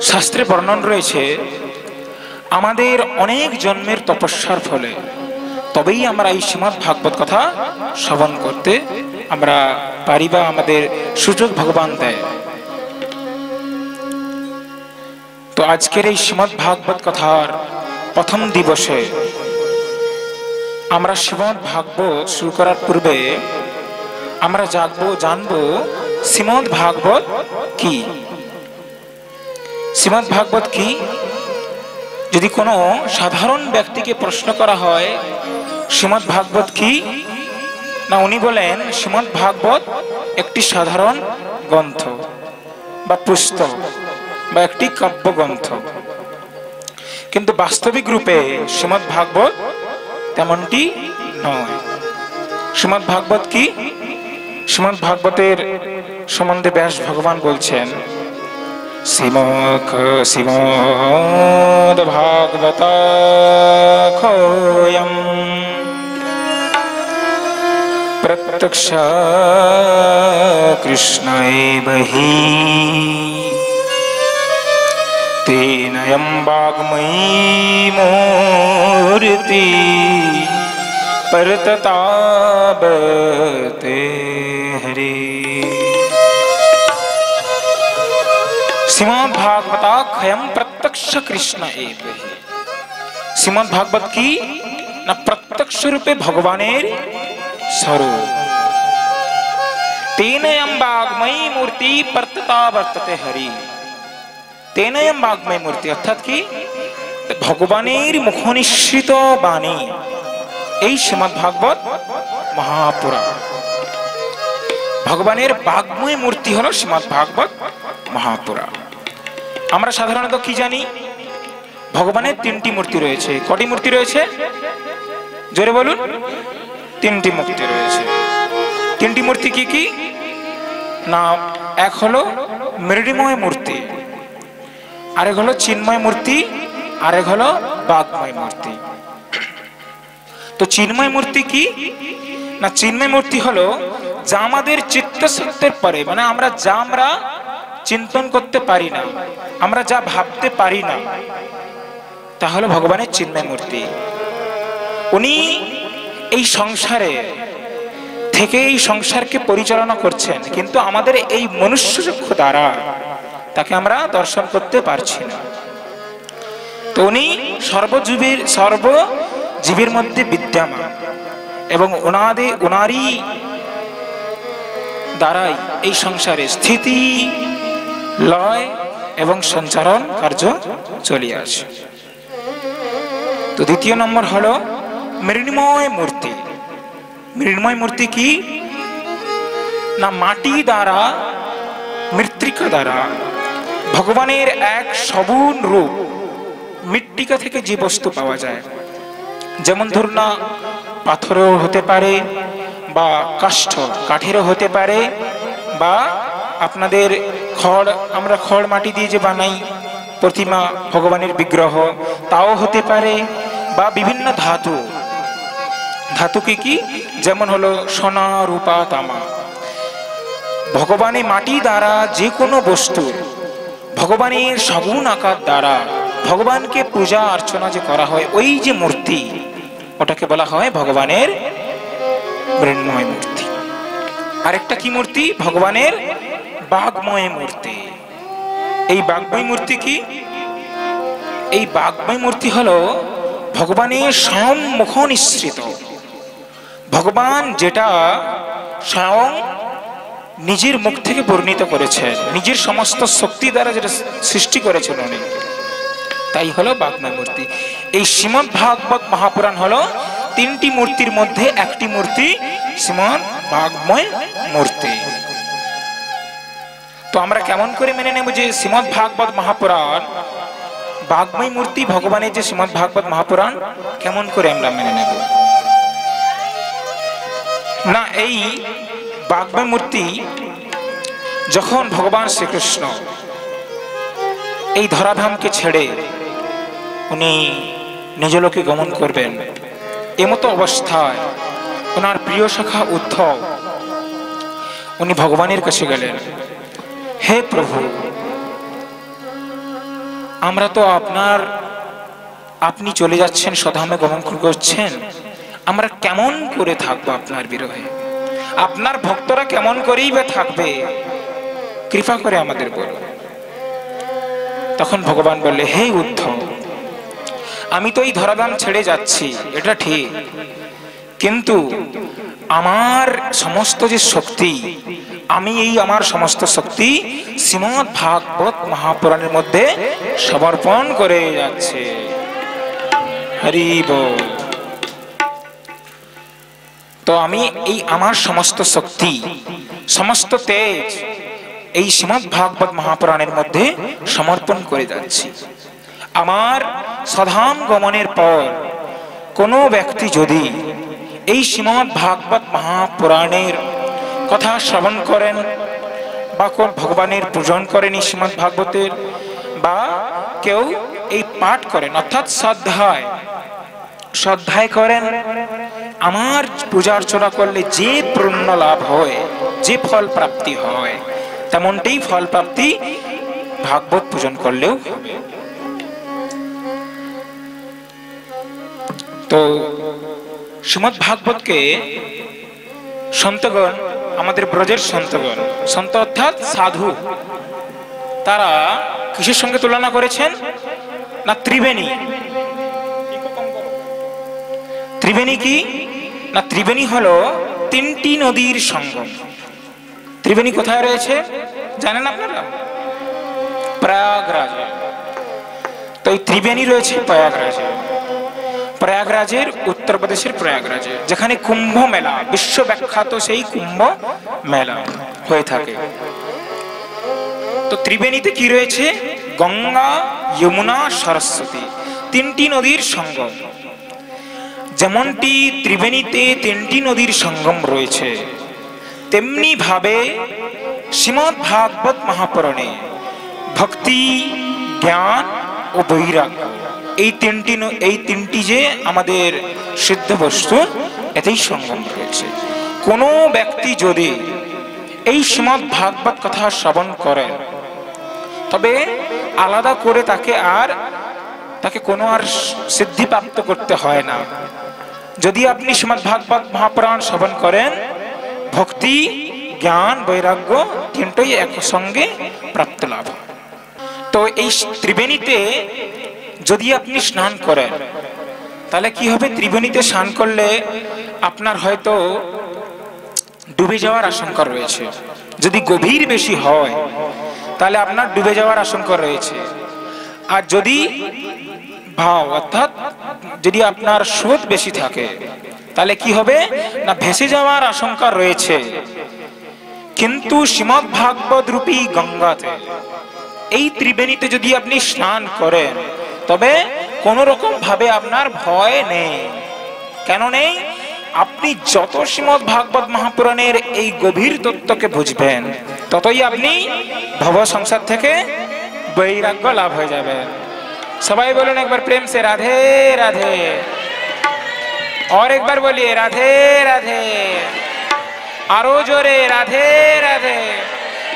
শাস্ত্রে বর্ণন রয়েছে আমাদের অনেক জন্মের তপস্যার ফলে তবেই আমরা এই শ্রীমদ্ ভাগবত কথা শ্রবণ করতে আমরা পারি বা আমাদের সুযোগ ভগবান দেয়। তো আজকের এই শ্রীমদ্ ভাগবত কথার প্রথম দিবসে আমরা শ্রীমদ্ ভাগবত শুরু করার পূর্বে আমরা জানবো শ্রীমদ্ ভাগবত কি। শ্রীমদ্ ভাগবত কি? যদি কোনো সাধারণ ব্যক্তিকে প্রশ্ন করা হয় শ্রীমদ্ ভাগবত কি, না উনি বলেন শ্রীমদ্ ভাগবত একটি সাধারণ গ্রন্থ বা পুস্তক বা একটি কাব্যগ্রন্থ। কিন্তু বাস্তবিক রূপে শ্রীমদ্ ভাগবত তেমনটি নয়। শ্রীমদ্ ভাগবত কি? শ্রীমদ্ ভাগবতের সম্বন্ধে ব্যাস ভগবান বলছেন, শ্রীমদ্ ভাগবতোऽয়ং প্রত্যক্ষ কৃষ্ণ এব হি তেনয়ং বাগ্ময়ী মূর্তি परततावते हरे। श्रीमद् भागवताख्यं प्रत्यक्ष कृष्ण एव हि। श्रीमद् भागवत की ना प्रत्यक्ष रूपे भगवानेर स्वरूप। तेनयं वाग्मयी मूर्ति परततावर्तते हरि। तेनयं वाग्मयी मूर्ति अर्थात की भगवानेर मुखनिश्रित बाणी এই শ্রীমদ্ ভাগবত মহাপুরাণ। ভগবানের বাগ্ময় মূর্তি হলো শ্রীমদ্ ভাগবত মহাপুরাণ। আমরা সাধারণত কি জানি, ভগবানের তিনটি মূর্তি রয়েছে। কটি মূর্তি রয়েছে? জোরে বলুন। তিনটি মূর্তি রয়েছে। তিনটি মূর্তি কি কি? না, এক হলো মৃন্ময় মূর্তি, আরেক হলো চিন্ময় মূর্তি, আরেক হলো বাগ্ময় মূর্তি। তো চিন্ময় মূর্তি কি? না, চিন্ময় মূর্তি হলো যা আমাদের চিত্তশক্তির পরে, মানে আমরা চিন্তন করতে পারি না, আমরা যা ভাবতে পারি না, তা হলো ভগবানের চিন্ময় মূর্তি। উনি এই সংসারে থেকে এই সংসারকে পরিচালনা করছেন, কিন্তু আমাদের এই মনুষ্য চক্ষু দ্বারা তাকে আমরা দর্শন করতে পারছি না। তো উনি সর্বজীবের মধ্যে বিদ্যমান এবং ওনারই দ্বারাই এই সংসারে স্থিতি, লয় এবং সঞ্চারণ কার্য চলে আসে। তো দ্বিতীয় নম্বর হলো মৃন্ময় মূর্তি। মৃন্ময় মূর্তি কি? না, মাটি দ্বারা, মৃত্তিকা দ্বারা ভগবানের এক সগুণ রূপ মৃত্তিকা থেকে যে বস্তু পাওয়া যায়, যেমন ধরুন না পাথরেও হতে পারে বা কাঠেরও হতে পারে, বা আপনাদের আমরা খড় মাটি দিয়ে যে বানাই প্রতিমা, ভগবানের বিগ্রহ, তাও হতে পারে, বা বিভিন্ন ধাতু কি? যেমন হলো সোনা, রূপা, তামা। ভগবানের মাটি দ্বারা যে কোনো বস্তু ভগবানের সগুণ আকার দ্বারা ভগবানকে পূজা অর্চনা যে করা হয়, ওই যে মূর্তি, ওটাকে বলা হয় ভগবানের মৃন্ময় মূর্তি। আরেকটা কি মূর্তি? ভগবানের বাগ্ময় মূর্তি। এই বাগ্ময় মূর্তি কি? এই বাগ্ময় মূর্তি হলো ভগবানের স্বয়ং মুখ নিঃসৃত। ভগবান যেটা স্বয়ং নিজের মুখ থেকে বর্ণিত করেছেন, নিজের সমস্ত শক্তি দ্বারা যেটা সৃষ্টি করেছেন উনি, তাই হলো বাগ্ময় মূর্তি। এই শ্রীমদ্ ভাগবত মহাপুরাণ হলো তিনটি মূর্তির মধ্যে একটি মূর্তি, শ্রীমদ্ বাগ্ময় মূর্তি। তো আমরা কেমন করে মেনে নেব যে শ্রীমদ্ ভাগবত মহাপুরাণ বাগ্ময় মূর্তি, ভগবানের যে শ্রীমদ্ ভাগবত মহাপুরাণ, কেমন করে আমরা মেনে নেব? না, এই বাগ্ময় মূর্তি যখন ভগবান শ্রীকৃষ্ণ এই ধরাধামকে ছেড়ে উনি নিজ লোকে গমন করবেন, এমতো অবস্থায় ওনার প্রিয় সখা উদ্ধব উনি ভগবানের কাছে গেলেন, হে প্রভু, আমরা তো আপনি চলে যাচ্ছেন, স্বধামে গমন করছেন, আমরা কেমন করে থাকবো আপনার বিরহে? আপনার ভক্তরা কেমন করেই বা থাকবে? কৃপা করে আমাদের বলুন। তখন ভগবান বললে, হে উদ্ধব, আমি তো এই ধরাধাম ছেড়ে যাচ্ছি, এটা ঠিক, কিন্তু আমার সমস্ত যে শক্তি, আমি এই আমার সমস্ত শক্তি শ্রীমদ্ ভাগবত মহাপুরাণের মধ্যে সমর্পণ করে যাচ্ছে। হরি বল। তো আমি এই আমার সমস্ত শক্তি, সমস্ত তেজ এই শ্রীমদ্ ভাগবত মহাপুরাণের মধ্যে সমর্পণ করে যাচ্ছি। আমার স্বধাম গমনের পর কোনো ব্যক্তি যদি এই শ্রীমদ্ ভাগবত মহাপুরাণের কথা শ্রবণ করেন বা কোন ভগবানের পূজন করেন এই শ্রীমদ্ ভাগবতের, বা কেউ এই পাঠ করেন অর্থাৎ শ্রদ্ধায় করেন, আমার পূজা অর্চনা করলে যে পুণ্য লাভ হয়, যে ফল প্রাপ্তি হয়, তেমনটাই ফল প্রাপ্তি ভাগবত পূজন করলেও হবে। তো শ্রীমদ্ ভাগবতকে সন্তগণ, আমাদের ব্রজের সন্তগণ, সন্ত অর্থাৎ সাধু, তারা কিসের সঙ্গে তুলনা করেছেন না ত্রিবেণী। ত্রিবেণী কি না, ত্রিবেণী হলো তিনটি নদীর সঙ্গম। ত্রিবেণী কোথায় রয়েছে জানেন আপনারা? প্রয়াগরাজে। তো এই ত্রিবেণী রয়েছে প্রয়াগরাজে, প্রয়াগরাজের উত্তরপ্রদেশের প্রয়াগরাজে, যেখানে কুম্ভ মেলা, বিশ্ববিখ্যাত সেই কুম্ভ মেলা হয়ে থাকে। তো ত্রিবেণীতে কি রয়েছে? গঙ্গা, যমুনা, সরস্বতী, তিনটি নদীর সঙ্গম। যেমনটি ত্রিবেণীতে তিনটি নদীর সঙ্গম রয়েছে, তেমনি ভাবে শ্রীমদ্ ভাগবত মহাপুরাণে ভক্তি, জ্ঞান ও বৈরাগ্য এই তিনটি যে আমাদের সিদ্ধ বস্তু, এতেই সঙ্গম রয়েছে। কোনো ব্যক্তি যদি এই শ্রীমদ্ ভাগবত কথা শ্রবণ করেন, তবে আলাদা করে তাকে কোনো আর সিদ্ধি প্রাপ্ত করতে হয় না। যদি আপনি শ্রীমদ্ ভাগবত মহাপুরাণ শ্রবণ করেন, ভক্তি, জ্ঞান, বৈরাগ্য তিনটাই একসঙ্গে প্রাপ্ত লাভ হয়। তো এই ত্রিবেণীতে যদি আপনি স্নান করেন, তাহলে কি হবে? ত্রিবেণীতে স্নান করলে আপনার হয়তো ডুবে যাওয়ার আশঙ্কা রয়েছে। যদি গভীর বেশি হয় তাহলে আপনার ডুবে যাওয়ার আশঙ্কা রয়েছে। আর যদি ভাব অর্থাৎ যদি আপনার স্রোত বেশি থাকে, তাহলে কি হবে না, ভেসে যাওয়ার আশঙ্কা রয়েছে। কিন্তু শ্রীমদ্ ভাগবত রূপী গঙ্গাতে, এই ত্রিবেণীতে যদি আপনি স্নান করেন, তবে কোন রকম ভাবে আপনার ভয় নেই। কেন নেই? আপনি যত শ্রীমদ্ ভাগবত মহাপুরাণের এই গভীর তত্ত্বকে বুঝবেন, ততই আপনি ভব সংসার থেকে বৈরাগ্য লাভ হয়ে যাবে। সবাই বলুন একবার প্রেম সে রাধে রাধে। और एक बार बोलिए राधे राधे। आरो जोरे राधे राधे।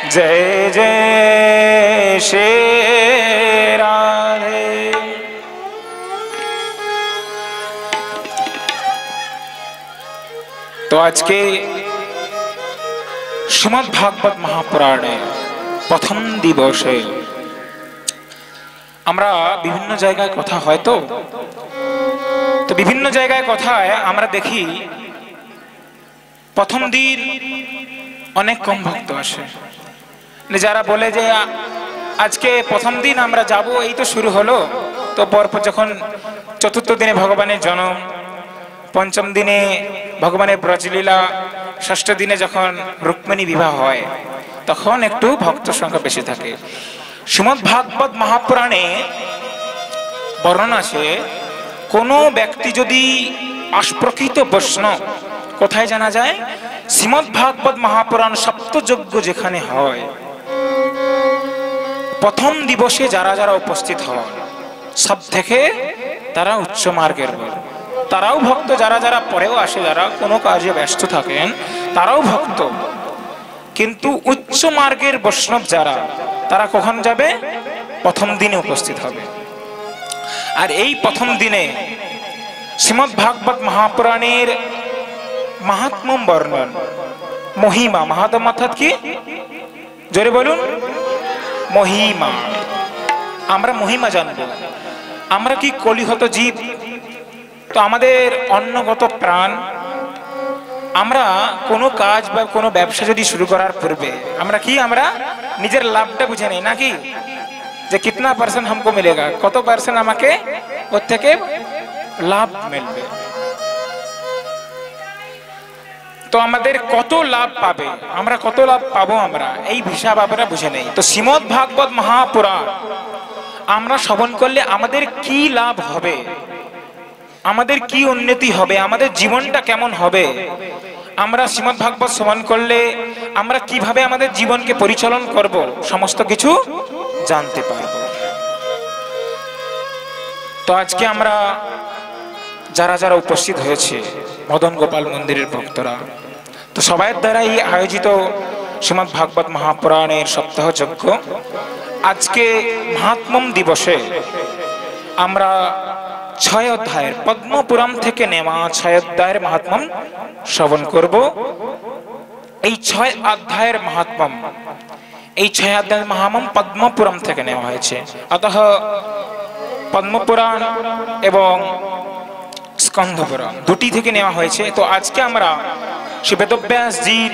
जय जय श्री राधे। तो आज के श्रीमद् भागवत महापुराणे प्रथम दिवसे আমরা বিভিন্ন জায়গায় কথা হয়, তো বিভিন্ন জায়গায় কথায় আমরা দেখি প্রথম দিন অনেক কম ভক্ত আসে। যারা বলে যে আজকে প্রথম দিন আমরা যাব, এই তো শুরু হলো, তো পরপর যখন চতুর্থ দিনে ভগবানের জন্ম, পঞ্চম দিনে ভগবানের ব্রজলীলা, ষষ্ঠ দিনে যখন রুক্মিণী বিবাহ হয়, তখন একটু ভক্ত সংখ্যা বেশি থাকে। শ্রীমদ্ ভাগবত মহাপুরাণে বর্ণনা আছে, কোনো ব্যক্তি যদি অপ্রকৃত বৈষ্ণব, কোথায় জানা যায়? শ্রীমদ্ ভাগবত মহাপুরাণ সপ্তযজ্ঞ যেখানে হয়, প্রথম দিবসে যারা যারা উপস্থিত হন, সব থেকে তারা উচ্চ মার্গের বল। তারাও ভক্ত, যারা যারা পরেও আসে, যারা কোনো কাজে ব্যস্ত থাকেন, তারাও ভক্ত। কিন্তু উচ্চ মার্গের বৈষ্ণব যারা, তারা কখন যাবে? প্রথম দিনে উপস্থিত হবে। আর এই প্রথম দিনে শ্রীমদ্ ভাগবত মহাপুরাণের মাহাত্ম্য বর্ণন, মহিমা, মাহাত্ম্য অর্থাৎ কি? জোরে বলুন, মহিমা। আমরা মহিমা জানব। আমরা কি কলিহত জীব, তো আমাদের অন্নগত প্রাণ। আমরা কোনো কাজ বা কোনো ব্যবসা যদি শুরু করার পূর্বে আমরা নিজের লাভটা বুঝে নেই নাকি, যে কিতনা পার্সেন্ট हमको मिलेगा, কত পার্সেন্ট আমাকে ওর থেকে লাভ মিলবে। তো আমাদের কত লাভ পাবে, আমরা কত লাভ পাবো, আমরা এই হিসাব আমরা বুঝে নেই। তো শ্রীমদ্ ভাগবত মহাপুরাণ আমরা শ্রবণ করলে আমাদের কি লাভ হবে, আমাদের কি উন্নতি হবে, আমাদের জীবনটা কেমন হবে, আমরা শ্রীমদ্ ভাগবত শ্রবণ করলে আমরা কিভাবে আমাদের জীবনকে পরিচালন করব, সমস্ত কিছু জানতে পারব। তো আজকে আমরা যারা যারা উপস্থিত হয়েছে মদন গোপাল মন্দিরের ভক্তরা, তো সবার দ্বারা এই আয়োজিত শ্রীমদ্ ভাগবত মহাপুরাণের সপ্তাহ যজ্ঞ, আজকে মহাত্মম দিবসে আমরা 6 অধ্যায়ের পদ্মপুরাণ থেকে নেওয়া 6 অধ্যায়ের মহাত্ম্যম শ্রবণ করব। এই 6 অধ্যায়ের মহাত্ম্যম, এই 6 অধ্যায়ের মহাত্ম্যম পদ্মপুরাণ থেকে নেওয়া হয়েছে। অতঃ পদ্মপুরাণ এবং স্কন্ধপুরাণ দুটি থেকে নেওয়া হয়েছে। তো আজকে আমরা শ্রী বেদব্যাসজির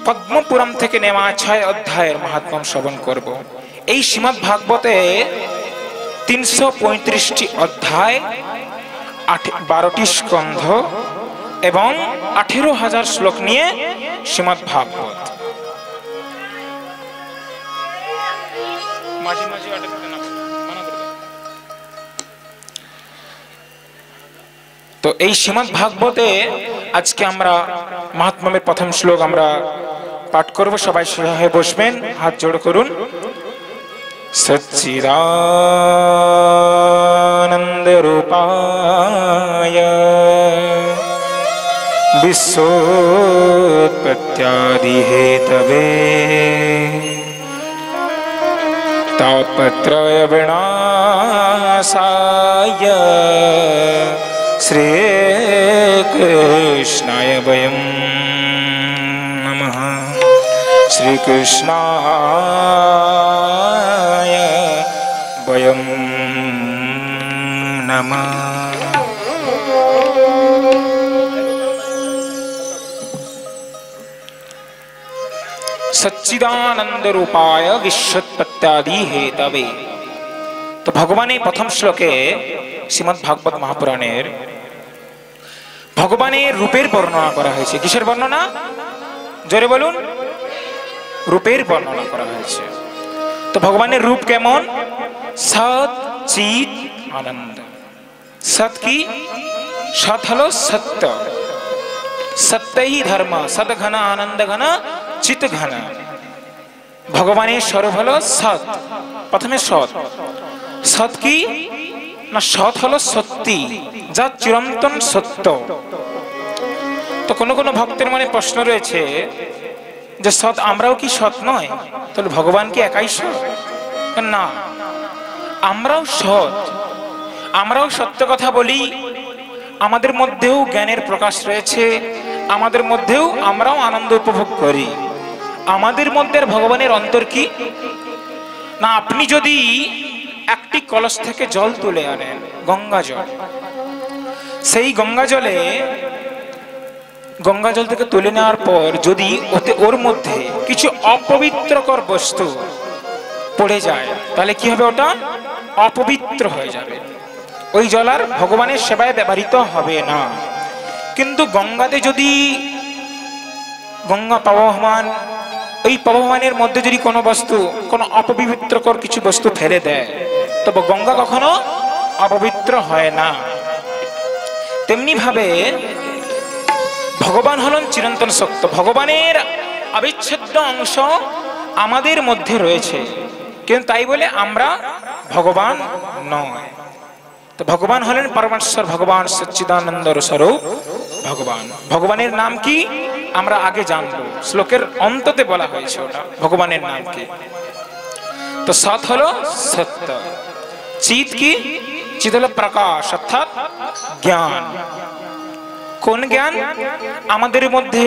পদ্মপুরাণ থেকে নেওয়া 6 অধ্যায়ের মহাত্ম্যম শ্রবণ করব। এই শ্রীমদ্ ভাগবতে 335টি অধ্যায়, 12টি স্কন্ধ এবং 18,000 শ্লোক নিয়ে শ্রীমদ্ ভাগবত। তো এই শ্রীমদ্ ভাগবতে আজকে আমরা মহাত্ম্যের প্রথম শ্লোক আমরা পাঠ করব। সবাই হয়ে বসবেন, হাত জোড় করুন। সচ্চিদানন্দ রূপায় বিশ্বোৎপত্ত্যাদি হেতবে তাপত্রয় বিনাশায় শ্রীকৃষ্ণায় বয়ং নমঃ। শ্রীকৃষ্ণায় বয়ং নমঃ। সচ্চিদানন্দ রূপায় বিশ্বোৎপত্ত্যাদি হেতবে। তো ভগবানের প্রথম শ্লোকে শ্রীমদ্ ভাগবত মহাপুরাণের ভগবানের রূপের বর্ণনা করা হয়েছে। কিসের বর্ণনা? জোরে বলুন, রূপের বর্ণনা করা হয়েছে। তো ভগবানের রূপ কেমন? সৎ চিৎ আনন্দ। সৎ কি? সৎ হলো সত্য, সত্যই ধর্ম, সৎ ঘন আনন্দ ঘন চিৎ ঘন। ভগবানের স্বরূপ হলো সৎ। প্রথমে সৎ। সৎ কি না? সৎ হলো সত্যি, যা চিরন্তন সত্য। তো কোনো কোনো ভক্তের মনে প্রশ্ন রয়েছে যে সৎ, আমরাও কি সৎ নয়? তাহলে ভগবান কি একাই সৎ? না, আমরাও সৎ, আমরাও সত্য কথা বলি, আমাদের মধ্যেও জ্ঞানের প্রকাশ রয়েছে, আমাদের মধ্যেও আমরাও আনন্দ উপভোগ করি। আমাদের মধ্যে ভগবানের অন্তর কি না? আপনি যদি একটি কলস থেকে জল তুলে আনেন, গঙ্গা জল, সেই গঙ্গা জল থেকে তুলে নেওয়ার পর যদি ওর মধ্যে কিছু অপবিত্রকর বস্তু পড়ে যায়, তাহলে কি হবে? ওটা অপবিত্র হয়ে যাবে, ওই জল আর ভগবানের সেবায় ব্যবহৃত হবে না। কিন্তু গঙ্গাতে যদি গঙ্গা প্রবহমান, ওই প্রবহমানের মধ্যে যদি কোনো বস্তু, কোনো অপবিত্রকর কিছু বস্তু ফেলে দেয়, তবে গঙ্গা কখনো অপবিত্র হয় না। তেমনি ভাবে ভগবান হলেন চিরন্তন সত্য। ভগবানের অবিচ্ছেদ্য অংশ আমাদের মধ্যে রয়েছে, কিন্তু তাই বলে আমরা ভগবান নয়। তো ভগবান হলেন পরমেশ্বর, ভগবান সচ্চিদানন্দ স্বরূপ ভগবান। ভগবানের নাম কি আমরা আগে জানবো, শ্লোকের অন্ততে বলা হয়েছে ওটা ভগবানের নাম কি। তো সৎ হলো সত্য, চিত কি? চিত হলো প্রকাশ অর্থাৎ জ্ঞান। কোন জ্ঞান? আমাদের মধ্যে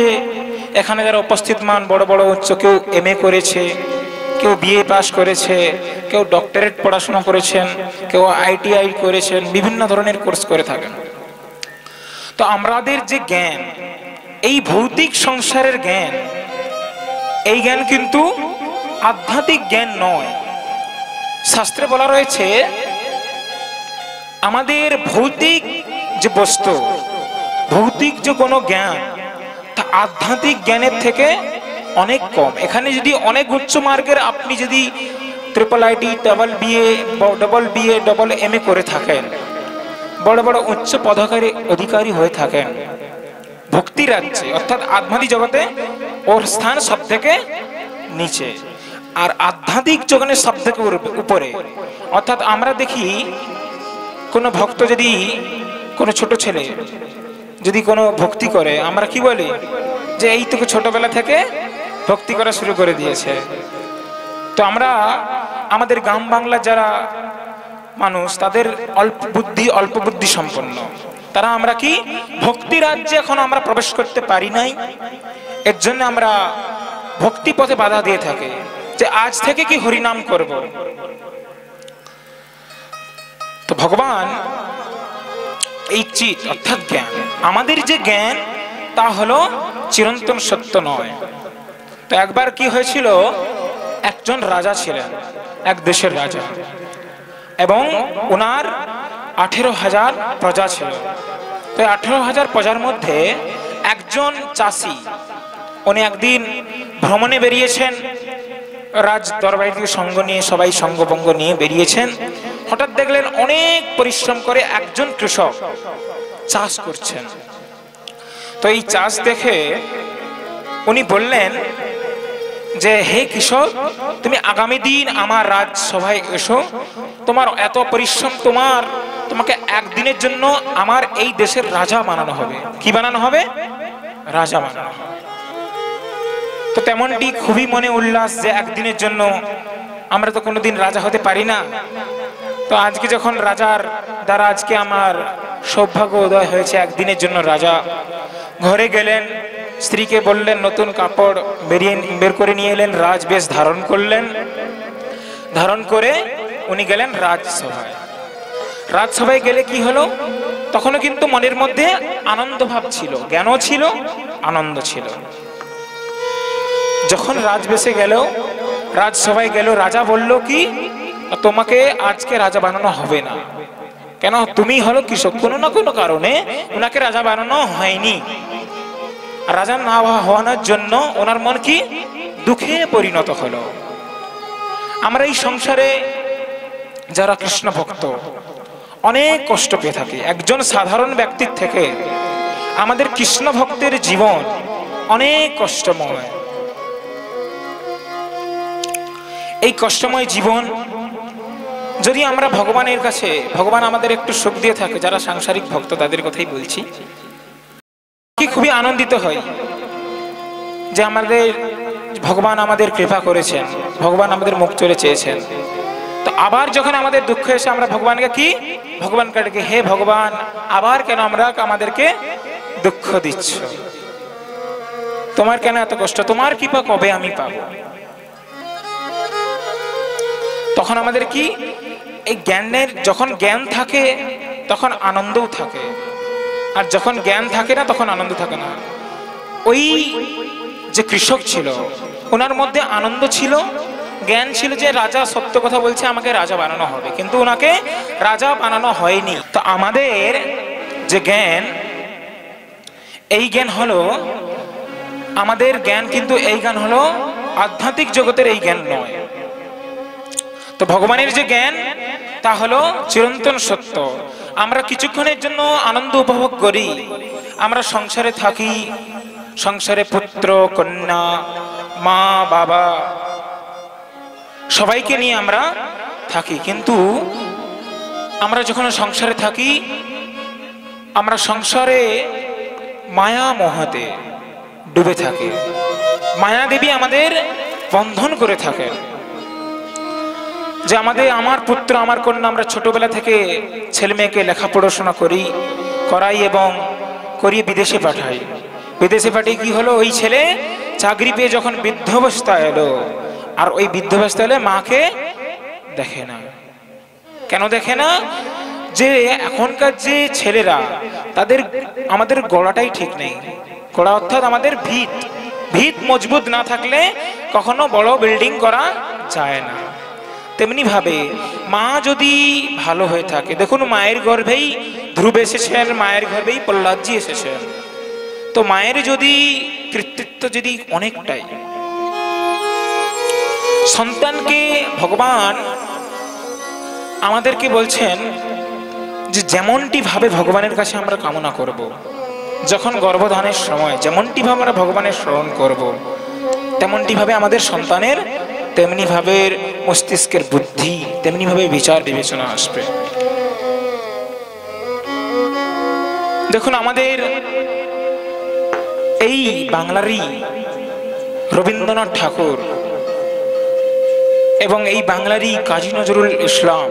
এখানে যারা উপস্থিত মান বড় বড় উচ্চ, কেউ MA করেছে, কেউ BA পাস করেছে, কেউ ডক্টরেট পড়াশোনা করেছেন, কেউ ITI করেছেন, বিভিন্ন ধরনের কোর্স করে থাকেন। তো আমাদের যে জ্ঞান, এই ভৌতিক সংসারের জ্ঞান, এই জ্ঞান কিন্তু আধ্যাত্মিক জ্ঞান নয়। শাস্ত্রে বলা রয়েছে আমাদের ভৌতিক যে বস্তু, ভৌতিক যে কোনো জ্ঞান, তা আধ্যাত্মিক জ্ঞানের থেকে অনেক কম। এখানে যদি অনেক উচ্চ মার্গের আপনি যদি IIIT, double BA, double MA করে থাকেন, বড় বড় উচ্চ পদাধিকারী অধিকারী হয়ে থাকেন, ভক্তি রাজ্যে অর্থাৎ আধ্যাত্মিক জগতে ওর স্থান সব থেকে নিচে, আর আধ্যাত্মিক জগতের সব থেকে উপরে। অর্থাৎ আমরা দেখি কোনো ভক্ত যদি, কোনো ছোট ছেলে যদি কোনো ভক্তি করে, আমরা কি বলি? যে এই তো ছোটবেলা থেকে ভক্তি করা শুরু করে দিয়েছে। তো আমরা আমাদের গ্রাম বাংলার যারা মানুষ, তাদের অল্প বুদ্ধি সম্পন্ন, তারা আমরা কি ভক্তি রাজ্যে এখন আমরা প্রবেশ করতে পারি নাই। এর জন্য আমরা ভক্তি পথে বাধা দিয়ে থাকি, যে আজ থেকে কি হরিনাম করব। তো ভগবান এই চিত অর্থাৎ জ্ঞান, আমাদের যে জ্ঞান তা হলো চিরন্তন সত্য নয়। তো একবার কি হয়েছিল, একজন রাজা ছিলেন, এক দেশের রাজা, এবং ওনার 18,000 প্রজা ছিল। তো 18,000 প্রজার মধ্যে একজন চাষি, উনি একদিন ভ্রমণে বেরিয়েছেন, রাজ দরবারি থেকে সঙ্গ নিয়ে, সবাই সঙ্গভঙ্গ নিয়ে বেরিয়েছেন। হঠাৎ দেখলেন অনেক পরিশ্রম করে একজন কৃষক চাষ করছেন। তো এই চাষ দেখে উনি বললেন যে, হে কৃষক, তুমি আগামী দিন আমার রাজসভায় এসো, তোমার এত পরিশ্রম, তোমাকে একদিনের জন্য আমার এই দেশের রাজা বানানো হবে। কি বানানো হবে? রাজা বানানো হবে। তো তেমনটি খুবই মনে উল্লাস যে একদিনের জন্য, আমরা তো কোনোদিন রাজা হতে পারি না। তো আজকে যখন রাজার দ্বারা আজকে আমার সৌভাগ্য উদয় হয়েছে, একদিনের জন্য রাজা। ঘরে গেলেন, স্ত্রীকে বললেন নতুন কাপড় বের করে নিয়ে এলেন, রাজবেশ ধারণ করলেন। ধারণ করে উনি গেলেন রাজসভায়। রাজসভায় গেলে কি হলো, তখনও কিন্তু মনের মধ্যে আনন্দ ভাব ছিল, জ্ঞানও ছিল, আনন্দ ছিল। যখন রাজবেশে গেল, রাজসভায় গেল, রাজা বলল কি, তোমাকে আজকে রাজা বানানো হবে না। কেন? তুমি হলো কৃষক। কোনো না কোনো কারণে ওনাকে রাজা বানানো হয়নি। রাজা না হওয়ার জন্য ওনার মন কি দুঃখে পরিণত হলো। আমরা এই সংসারে যারা কৃষ্ণ ভক্ত অনেক কষ্ট পেয়ে থাকি। একজন সাধারণ ব্যক্তির থেকে আমাদের কৃষ্ণ ভক্তের জীবন অনেক কষ্টময়। এই কষ্টময় জীবন যদি আমরা ভগবানের কাছে, ভগবান আমাদের একটু সুখ দিয়ে থাকে, যারা সাংসারিক ভক্ত তাদের কথাই বলছি, কি খুবই আনন্দিত হয় যে আমাদের ভগবান আমাদের কৃপা করেছেন, ভগবান আমাদের মুখ চলে চেয়েছেন। তো আবার যখন আমাদের দুঃখ এসে আমরা ভগবানকে কি, ভগবানকে ডেকে, হে ভগবান, আবার কেন আমাদেরকে দুঃখ দিচ্ছ? তোমার কেন এত কষ্ট? তোমার কৃপা কবে আমি পাবো? তখন আমাদের কি, এই জ্ঞানের, যখন জ্ঞান থাকে তখন আনন্দও থাকে, আর যখন জ্ঞান থাকে না তখন আনন্দ থাকে না। ওই যে কৃষক ছিল, ওনার মধ্যে আনন্দ ছিল, জ্ঞান ছিল যে রাজা সত্য কথা বলছে, আমাকে রাজা বানানো হবে, কিন্তু ওনাকে রাজা বানানো হয়নি। তো আমাদের যে জ্ঞান, এই জ্ঞান হলো আমাদের জ্ঞান, কিন্তু এই জ্ঞান হলো আধ্যাত্মিক জগতের এই জ্ঞান নয়। তো ভগবানের যে জ্ঞান তা হলো চিরন্তন সত্য। আমরা কিছুক্ষণের জন্য আনন্দ উপভোগ করি, আমরা সংসারে থাকি, সংসারে পুত্র কন্যা মা বাবা সবাইকে নিয়ে আমরা থাকি, কিন্তু আমরা যখন সংসারে থাকি, আমরা সংসারে মায়া মোহতে ডুবে থাকি। মায়া দেবী আমাদের বন্ধন করে থাকেন। যে আমার পুত্র আমার কন্যা আমরা ছোটবেলা থেকে ছেলে মেয়েকে লেখাপড়াশোনা করাই এবং করিয়ে বিদেশে পাঠাই। বিদেশে পাঠিয়ে কি হলো, ওই ছেলে চাকরি পেয়ে যখন বৃদ্ধাবস্থা এলো, আর ওই বৃদ্ধাবস্থা এলে মাকে দেখে না। কেন দেখে না? যে এখনকার যে ছেলেরা তাদের আমাদের গড়াটাই ঠিক নেই। গড়া অর্থাৎ আমাদের ভিত মজবুত না থাকলে কখনো বড় বিল্ডিং করা যায় না। তেমনি ভাবে মা যদি ভালো হয়ে থাকে, দেখুন মায়ের গর্ভেই ধ্রুব এসেছেন, মায়ের গর্ভেই প্রহ্লাদজি এসেছেন। তো মায়ের যদি কৃতিত্ব যদি অনেকটাই, সন্তানকে ভগবান আমাদেরকে বলছেন যে যেমনটি ভাবে ভগবানের কাছে আমরা কামনা করব, যখন গর্ভধানের সময় যেমনটি ভাবে আমরা ভগবানের স্মরণ করব, তেমনটি ভাবে আমাদের সন্তানের তেমনি ভাবে মস্তিষ্কের বুদ্ধি, তেমনি ভাবে বিচার বিবেচনা আসবে। দেখুন আমাদের এই বাংলারই রবীন্দ্রনাথ ঠাকুর এবং এই বাংলারই কাজী নজরুল ইসলাম,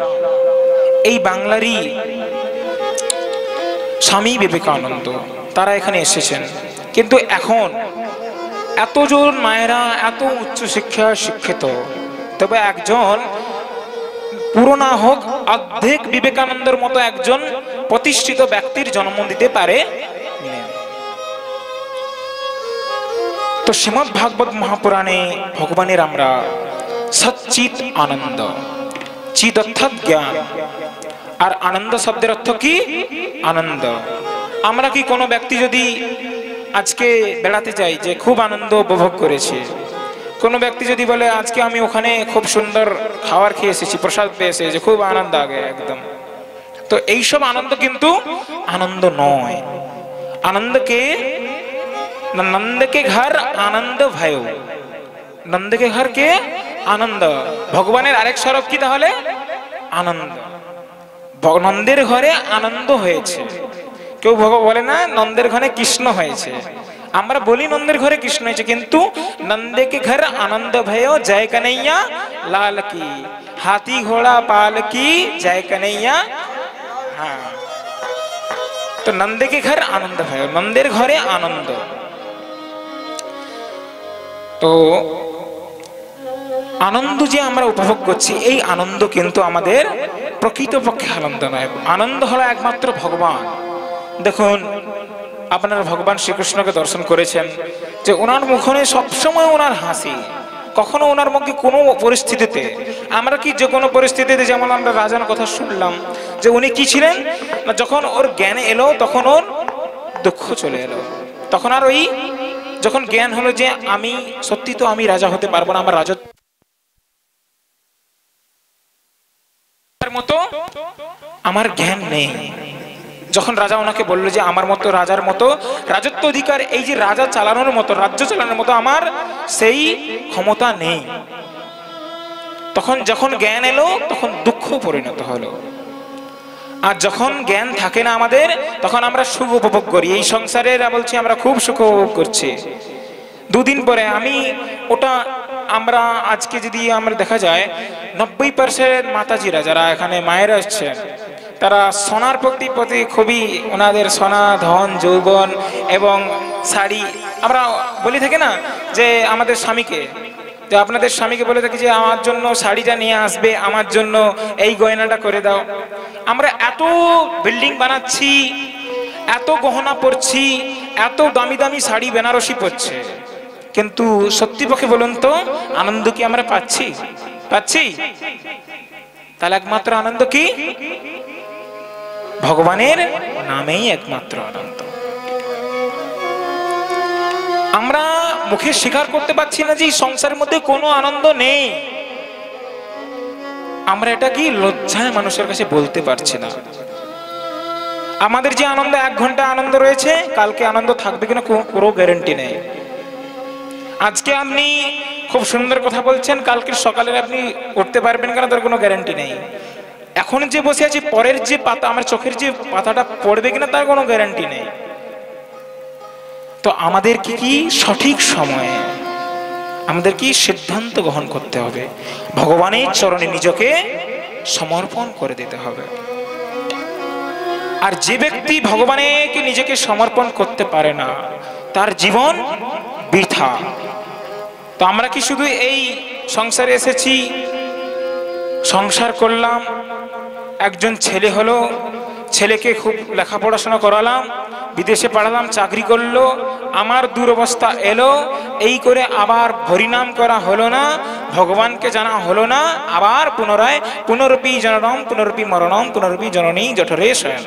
এই বাংলারই স্বামী বিবেকানন্দ, তারা এখানে এসেছেন। কিন্তু এখন এতজন মায়েরা এত উচ্চ শিক্ষা শিক্ষিত, তবে একজন পুরো না হোক অর্ধেক বিবেকানন্দের মতো একজন প্রতিষ্ঠিত ব্যক্তির জন্ম দিতে পারে। তো শ্রীমদ্ ভাগবত মহাপুরাণে ভগবানের আমরা সচ্চিত আনন্দ, চিত অর্থাৎ জ্ঞান, আর আনন্দ শব্দের অর্থ কি? আনন্দ। আমরা কি কোনো ব্যক্তি যদি আজকে বেড়াতে যাই যে খুব আনন্দ উপভোগ করেছে, কোনো ব্যক্তি যদি বলে আজকে আমি ওখানে খুব সুন্দর খাবার খেয়ে এসেছি, প্রসাদ পেয়ে এসেছি, খুব আনন্দ আগে একদম, তো এইসব আনন্দ কিন্তু আনন্দ নয়। আনন্দকে নন্দকে ঘর আনন্দ ভাই, নন্দকে ঘর কে আনন্দ। ভগবানের আরেক স্বরূপ কি তাহলে? আনন্দ। নন্দের ঘরে আনন্দ হয়েছে। কেউ বলে না নন্দের ঘরে কৃষ্ণ হয়েছে, আমরা বলি নন্দের ঘরে কৃষ্ণ হয়েছে, কিন্তু নন্দকে ঘর আনন্দ ভয় জয় কন্হैया লাল কি, হাতি ঘোড়া পাল কি জয় কন্হैया। হ্যাঁ, তো নন্দকে ঘর আনন্দ ভয়, নন্দের ঘরে আনন্দ। তো আনন্দ যে আমরা উপভোগ করছি, এই আনন্দ কিন্তু আমাদের প্রকৃতপক্ষে আনন্দ নয়। আনন্দ হলো একমাত্র ভগবান। দেখুন আপনারা ভগবান শ্রীকৃষ্ণকে দর্শন করেছেন যে ওনার মুখে সবসময় ওনার হাসি, কখনো ওনার মুখে কোনো পরিস্থিতিতে, আমরা কি যে কোনো পরিস্থিতিতে, যেমন আমরা রাজার কথা শুনলাম যে উনি কি ছিলেন না, যখন ওর জ্ঞান এলো তখন ওর দুঃখ চলে এলো, তখন আর ওই যখন জ্ঞান হলো যে আমি সত্যি তো আমি রাজা হতে পারবো না, আমার রাজত্ব মতো আমার জ্ঞান নেই। যখন রাজা ওনাকে বললো যে আমার মতো রাজার মতো রাজত্ব অধিকার, এই যে রাজা চালানোর মতো, রাজ্য চালানোর মতো আমার সেই ক্ষমতা নেই, তখন যখন জ্ঞান এলো তখন দুঃখ পরিণত হলো। আর যখন জ্ঞান থাকে না আমাদের, তখন আমরা সুখ উপভোগ করি। এই সংসারে বলছি আমরা খুব সুখ উপভোগ করছি, দুদিন পরে আমি ওটা আমরা আজকে যদি আমরা দেখা যায় 90% মাতাজিরা যারা এখানে মায়েরা আসছেন, তারা সোনার প্রতি খুবই ওনাদের সোনা ধন যৌবন এবং শাড়ি, আমরা বলি থাকি না যে আমাদের স্বামীকে, যে আপনাদের স্বামীকে বলে থাকি যে আমার জন্য শাড়িটা নিয়ে আসবে, আমার জন্য এই গয়নাটা করে দাও। আমরা এত বিল্ডিং বানাচ্ছি, এত গহনা পরছি, এত দামি দামি শাড়ি বেনারসি পরছে, কিন্তু সত্যি পক্ষে বলুন তো আনন্দ কি আমরা পাচ্ছি? তাহলে একমাত্র আনন্দ কি? ভগবানের নামেই একমাত্র আনন্দ। আমরা মুখে স্বীকার করতে পারছি না যে সংসারের মধ্যে কোনো আনন্দ নেই। আমরা এটা কি লজ্জায় মানুষের কাছে বলতে পারছি না। আমাদের যে আনন্দ 1 ঘন্টা আনন্দ রয়েছে, কালকে আনন্দ থাকবে কিনা কোনো গ্যারান্টি নেই। আজকে আপনি খুব সুন্দর কথা বলছেন, কালকে সকালে আপনি উঠতে পারবেন কিনা তার কোনো গ্যারান্টি নেই। এখন যে বসে আছি, পরের যে পাতা, আমার চোখের যে পাতাটা পড়বে কিনা তার কোনো গ্যারান্টি নেই। তো আমাদের কি সঠিক সময়ে আমাদের কি সিদ্ধান্ত গ্রহণ করতে হবে, ভগবানের চরণে নিজকে সমর্পণ করে দিতে হবে। আর যে ব্যক্তি ভগবানকে নিজেকে সমর্পণ করতে পারে না, তার জীবন বৃথা। তো আমরা কি শুধু এই সংসারে এসেছি, সংসার করলাম, একজন ছেলে হলো, ছেলেকে খুব লেখাপড়াশোনা করালাম, বিদেশে পাঠালাম, চাকরি করলো, আমার দুরবস্থা এলো, এই করে আবার হরিনাম করা হলো না, ভগবানকে জানা হলো না, আবার পুনরায় পুনরপি জননম পুনরপি মরণম পুনরপি জননী জঠরে শয়ন।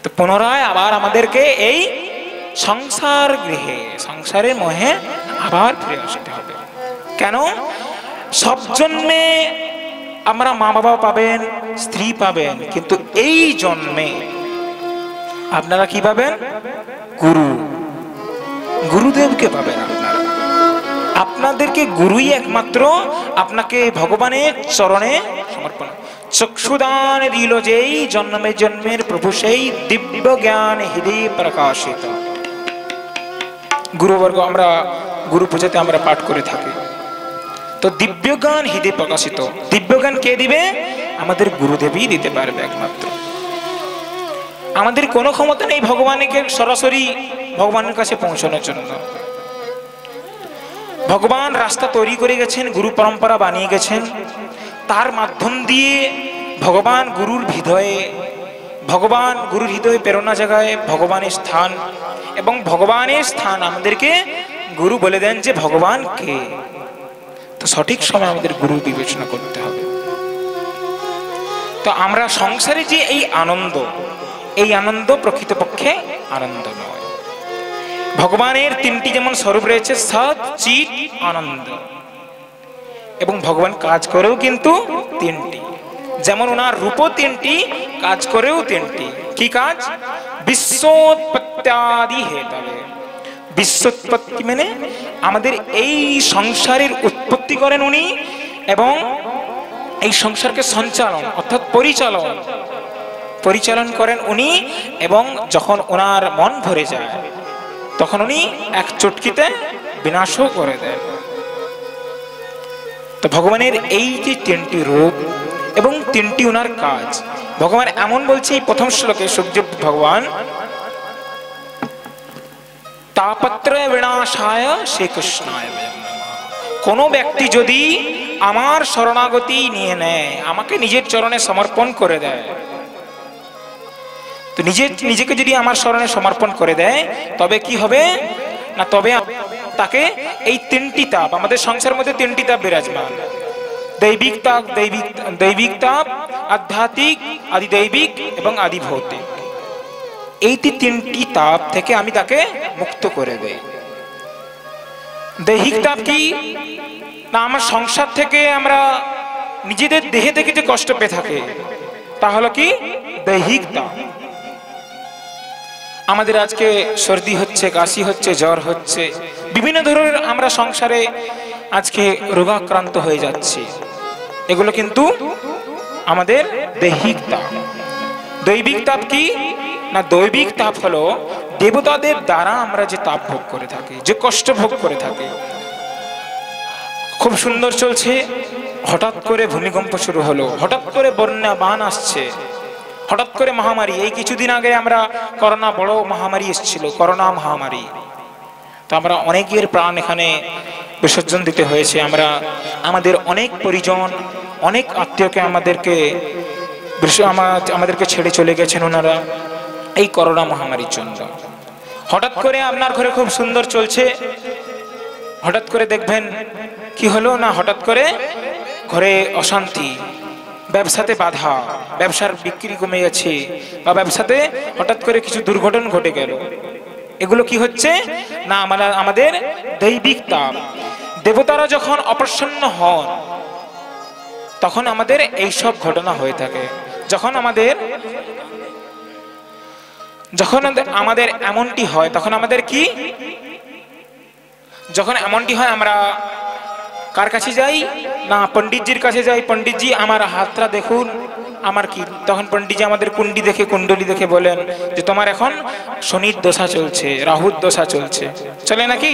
তো পুনরায় আবার আমাদেরকে এই সংসার গৃহে, সংসারের মোহে আবার ফিরে আসতে হবে। কেন? সব জন্মে আমরা মা বাবা পাবেন, স্ত্রী পাবেন, কিন্তু এই জন্মে আপনারা কি পাবেন? গুরুদেবকে পাবেন। আপনারা, আপনাদেরকে গুরুই একমাত্র আপনাকে ভগবানের চরণে সমর্পণ। চক্ষুদান দিল যেই, জন্মে জন্মের প্রভু সেই, দিব্য জ্ঞান হৃদয় প্রকাশিত। গুরুবর্গ আমরা গুরু পূজাতে আমরা পাঠ করে থাকি। তো দিব্য জ্ঞান হৃদয় প্রকাশিত, দিব্য জ্ঞান কে দিবে? আমাদের গুরুদেবই দিতে পারবে একমাত্র। আমাদের কোনো ক্ষমতা নেই ভগবানকে সরাসরি ভগবানের কাছে পৌঁছানোর জন্য। ভগবান রাস্তা তৈরি করে গেছেন, গুরু পরম্পরা বানিয়ে গেছেন, তার মাধ্যম দিয়ে ভগবান গুরুর হৃদয়ে, ভগবান গুরুর হৃদয়ে প্রেরণা জাগায় ভগবানের স্থান, এবং ভগবানের স্থান আমাদেরকে গুরু বলে দেন যে ভগবান কে। তো সঠিক সময় আমাদের গুরু বিবেচনা করতে হবে। তো আমরা সংসারে যে এই আনন্দ, এই আনন্দ প্রকৃতপক্ষে আনন্দ নয়। ভগবানের তিনটি যেমন স্বরূপ রয়েছে, সৎ চিৎ আনন্দ, এবং ভগবান কাজ করেও কিন্তু তিনটি। যেমন ওনার রূপও তিনটি, কাজ করেও তিনটি। কি কাজ? বিশ্বোৎপত্ত্যাদি হেতবে। বিশ্বোৎপত্তি মানে আমাদের এই সংসারের উৎপত্তি করেন উনি, এবং এই সংসারকে সঞ্চালন অর্থাৎ পরিচালন করেন উনি, এবং যখন ওনার মন ভরে যায় তখন উনি এক চটকিতে বিনাশও করে দেন। তো ভগবানের এই যে তিনটি রূপ এবং তিনটি ওনার কাজ, ভগবান এমন বলছে এই প্রথম শ্লোকে, সুখদেব ভগবান, তাপত্রয় বিনাশায় শ্রীকৃষ্ণায়। কোনো ব্যক্তি যদি আমার শরণাগতি নিয়ে নেয়, আমাকে নিজের চরণে সমর্পণ করে দেয়, তো নিজেকে যদি আমার শরণে সমর্পণ করে দেয়, তবে কি হবে না, তবে তাকে এই তিনটি তাপ, আমাদের সংসারের মধ্যে তিনটি তাপ বিরাজমান, দৈবিক তাপ, আধ্যাত্মিক, আদিদৈবিক এবং আদিভৌতিক। এই তিনটি তাপ থেকে আমি তাকে মুক্ত করে দেই। দৈহিক তাপ কি না, আমার সংসার থেকে আমরা নিজেদের দেহে থেকে যে কষ্ট পেয়ে থাকে, তা হলো কি দৈহিক তাপ। আমাদের আজকে সর্দি হচ্ছে, কাশি হচ্ছে, জ্বর হচ্ছে, বিভিন্ন ধরনের আমরা সংসারে আজকে রোগাক্রান্ত হয়ে যাচ্ছি, এগুলো কিন্তু আমাদের দৈহিক তাপ। দৈবিক তাপ কি না, দৈবিক তাপ হলো দেবতাদের দ্বারা আমরা যে তাপ ভোগ করে থাকি, যে কষ্ট ভোগ করে থাকি। খুব সুন্দর চলছে, হঠাৎ করে ভূমিকম্প শুরু হলো, হঠাৎ করে বন্যা বান আসছে, হঠাৎ করে মহামারী। এই কিছুদিন আগে আমরা করোনা, বড় মহামারী এসেছিল, করোনা মহামারী। তো আমরা অনেকের প্রাণ এখানে বিসর্জন দিতে হয়েছে। আমরা আমাদের অনেক পরিজন, অনেক আত্মীয়কে আমাদেরকে ছেড়ে চলে গেছেন ওনারা এই করোনা মহামারীর জন্য। হঠাৎ করে আপনার ঘরে খুব সুন্দর চলছে, হঠাৎ করে দেখবেন কি হলো না, হঠাৎ করে ঘরে অশান্তি, ব্যবসাতে বাধা, ব্যবসার বিক্রি কমে গেছে, বা ব্যবসাতে হঠাৎ করে কিছু দুর্ঘটনা ঘটে গেল। এগুলো কি হচ্ছে না, আমাদের দৈবিক তাপ। দেবতারা যখন অপ্রসন্ন হন তখন আমাদের এইসব ঘটনা হয়ে থাকে। যখন আমাদের এমনটি হয়, তখন আমাদের কি, যখন এমনটি হয় আমরা কার কাছে যাই না, পণ্ডিতজির কাছে যাই। পণ্ডিতজি আমার হাতটা দেখুন, আমার কি, তখন পণ্ডিতজি আমাদের কুণ্ডলি দেখে বলেন যে তোমার এখন শনির দশা চলছে, রাহুর দশা চলছে, চলে নাকি?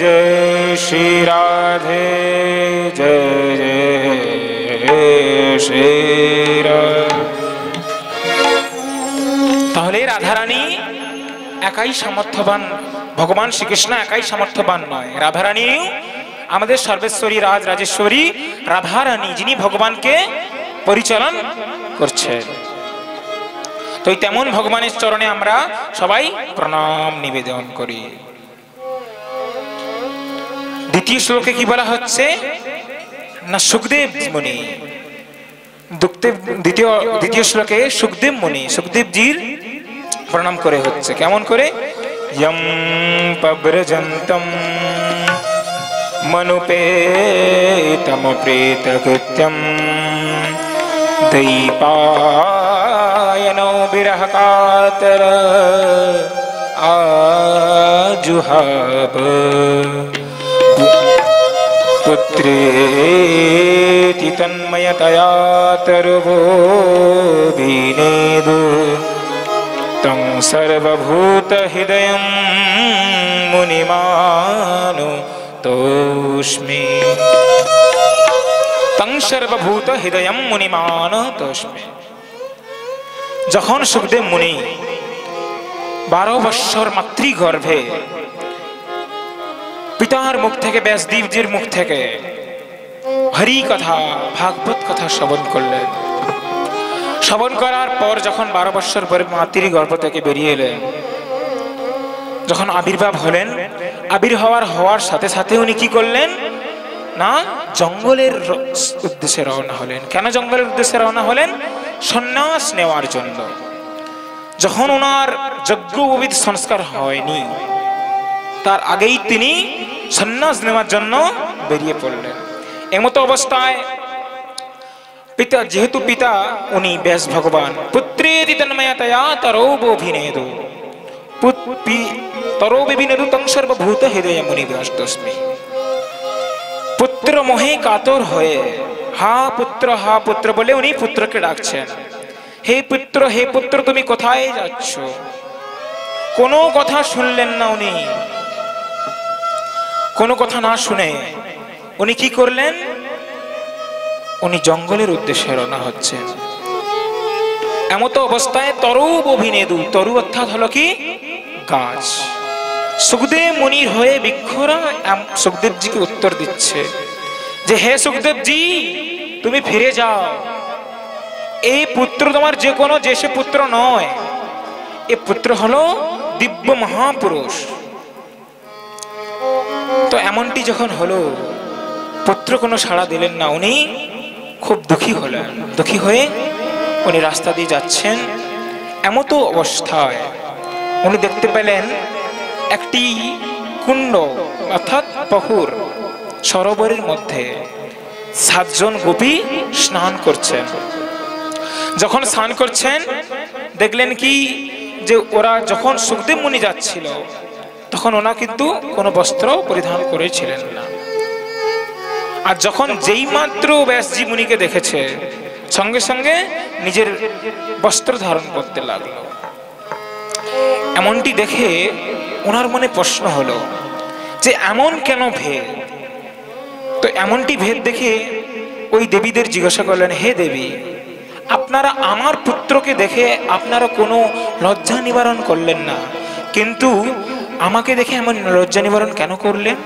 जय श्री राधे जय जय श्री राधे। তাহলে রাধারানী একাই সামর্থ্যবান, ভগবান শ্রীকৃষ্ণ একাই সামর্থ্যবান নয়, রাধারানীও আমাদের সর্বেশ্বরী রাজ রাজেশ্বরী রাধারানী, যিনি ভগবানকে পরিচালন করছেন। তো তেমন ভগবানের চরণে আমরা সবাই প্রণাম নিবেদন করি। দ্বিতীয় শ্লোকে কি বলা হচ্ছে না, সুখদেব মুনি, দ্বিতীয় শ্লোকে সুখদেব মুনি, সুখদেবজির প্রণাম করে হচ্ছে। কেমন করে? यं पव्रजन्तं मनुपेतं प्रेतकृत्यं दैपायनो विरहकातर आजुहाव पुत्रेति तन्मयतया तर्वो विनेदु तं सर्वभूतहृदयं मुनिमानुतोऽस्मि। तं सर्वभूतहृदयं मुनिमानुतोऽस्मि। যখন সুখদেব মুনি 12 বৎসর মাতৃগর্ভে পিতার মুখ থেকে, ব্যাসদেবজির মুখ থেকে হরি কথা, ভাগবত কথা শ্রবণ করলেন, শ্রবণ করার পর যখন 12 বৎসর পরে মাতৃ গর্ভ থেকে বেরিয়ে এলেন, যখন আবির্ভাব হলেন, হওয়ার সাথে সাথে উনি কি করলেন না, জঙ্গলের উদ্দেশ্যে রওনা হলেন। কেন জঙ্গলের উদ্দেশ্যে রওনা হলেন? সন্ন্যাস নেওয়ার জন্য। যখন ওনার যজ্ঞোপবীত সংস্কার হয়নি, তার আগেই তিনি সন্ন্যাস নেওয়ার জন্য বেরিয়ে পড়লেন। এমতো অবস্থায় পিতা, যেহেতু পিতা উনি ব্যাস ভগবান, পুত্রেতি তন্ময়তয়া তরৌবভিনেদু তরৌবভিনেদু তং সর্বভূত হৃদয় মুনিগ্রস্তস্মি। পুত্র মোহে কাতর হয়ে হা পুত্র বলে উনি পুত্রকে ডাকছেন, হে পুত্র তুমি কোথায় যাচ্ছ? কোনো কথা শুনলেন না উনি। কোনো কথা না শুনে উনি কি করলেন? উনি জঙ্গলের উদ্দেশ্যে রওনা হচ্ছেন। এমতো অবস্থায় তরৌবভিনেদু, তরু অর্থাৎ হলো কি গাছ। সুখদেব মুনির হয়ে বৃক্ষরা সুখদেবজিকে উত্তর দিচ্ছে যে হে সুখদেবজি, তুমি ফিরে যাও, এই পুত্র তোমার যে কোনো সে পুত্র নয়, এ পুত্র হলো দিব্য মহাপুরুষ। তো এমনটি যখন হলো, পুত্র কোনো সাড়া দিলেন না, উনি খুব দুঃখী হলেন। দুঃখী হয়ে উনি রাস্তা দিয়ে যাচ্ছেন। এমতো অবস্থায় উনি দেখতে পেলেন একটি কুণ্ড অর্থাৎ পুকুর, সরোবরের মধ্যে 7 জন গোপী স্নান করছেন। যখন স্নান করছেন দেখলেন কি যে ওরা যখন সুখদেব মুনি যাচ্ছিল তখন ওনা কিন্তু কোনো বস্ত্র পরিধান করেছিলেন না। আর যখন যেই মাত্র ব্যাসজি মুনিকে দেখেছে সঙ্গে সঙ্গে নিজের বস্ত্র ধারণ করতে লাগলো। এমনটি দেখে ওনার মনে প্রশ্ন হলো যে এমন কেন ভেদ? তো এমনটি ভেদ দেখে ওই দেবীদের জিজ্ঞাসা করলেন, হে দেবী, আপনারা আমার পুত্রকে দেখে আপনারা কোনো লজ্জা নিবারণ করলেন না, কিন্তু আমাকে দেখে এমন লজ্জা নিবারণ কেন করলেন?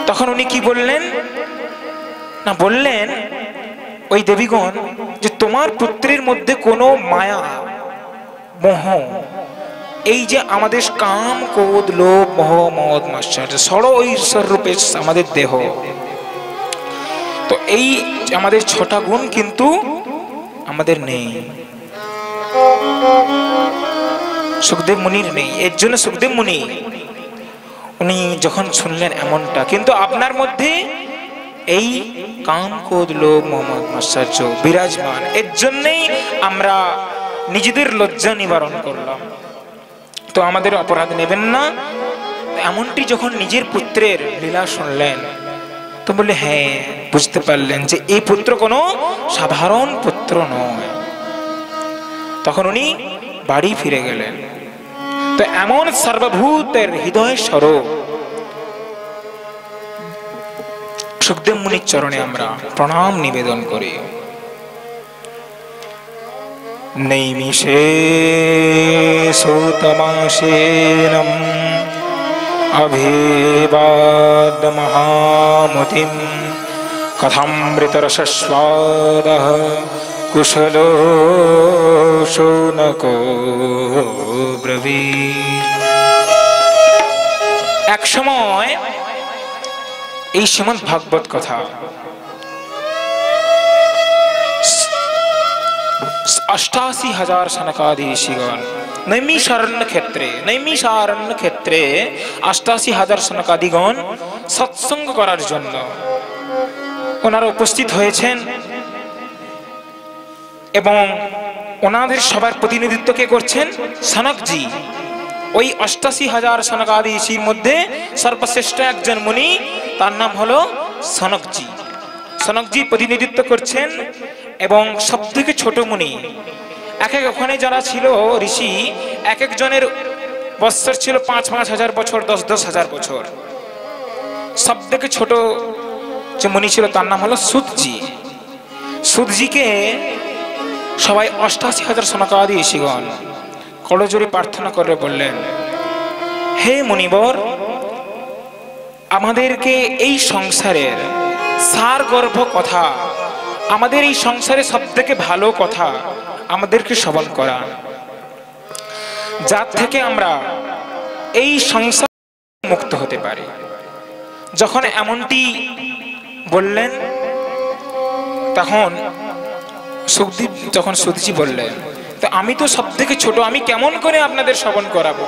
তখন উনি কি বললেন না, বললেন ওই দেবীগণ যে তোমার পুত্রের মধ্যে কোনো মায়া মোহ, এই যে আমাদের কাম ক্রোধ লোভ মোহ মদ মাৎসর্য ষড় ঈশ্বর রূপে আমাদের দেহ, তো এই আমাদের 6টা গুণ কিন্তু আমাদের নেই, সুখদেব মুনির নেই। এর জন্য সুখদেব মুনি উনি যখন শুনলেন এমনটা, কিন্তু আপনার মধ্যে এই কাম ক্রোধ লোভ মোহ মাৎসর্য বিরাজমান, এর জন্যই আমরা নিজেদের লজ্জা নিবারণ করলাম, তো আমাদের অপরাধ নেবেন না। এমনটি যখন নিজের পুত্রের লীলা শুনলেন তো বললে হ্যাঁ, বুঝতে পারলেন যে এই পুত্র কোনো সাধারণ পুত্র নয়। তখন উনি বাড়ি ফিরে গেলেন। তো এমন সর্বভূতের হৃদয় স্বরূপ সুখদেব মুনির চরণে আমরা প্রণাম নিবেদন করি। নৈমিষে সূতমাসেনম অভিবাদ মহামতিম কথামৃতরসস্বাদঃ কুশলো শৌনকো ব্রবীৎ। এক সময় এই শ্রীমদ্ ভাগবত কথা ৮৮,০০০ সনকাদি ঋষিগণ নৈমিষারণ্য ক্ষেত্রে ৮৮,০০০ সনকাদিগণ সৎসঙ্গ করার জন্য ওনারা উপস্থিত হয়েছেন এবং ওনাদের সবার প্রতিনিধিত্ব কে করছেন? সনকজি। ওই ৮৮,০০০ সনকাদি ঋষির মধ্যে সর্বশ্রেষ্ঠ একজন মুনি, তার নাম হলো সনকজি। সনকজি প্রতিনিধিত্ব করছেন এবং সব থেকে ছোট মুনি। ওখানে যারা ছিল ঋষি, এক একজনের বৎসর ছিল ৫,০০০ বছর, ১০,০০০ বছর। সব থেকে ছোট যে মুনি ছিল তার নাম হলো সুতজি। সুতজিকে সবাই ৮৮,০০০ সনকাদি ঋষিগণ করজোড়ে প্রার্থনা করে বললেন, হে মুনিবর, আমাদেরকে এই সংসারের সারগর্ভ কথা, আমাদের এই সংসারে সব থেকে ভালো কথা আমাদেরকে শ্রবণ করা, যার থেকে আমরা এই সংসার মুক্ত হতে পারি। যখন এমনটি বললেন তখন সুতজি বললেন, তো আমি তো সব থেকে ছোট, আমি কেমন করে আপনাদের শ্রবণ করাবো?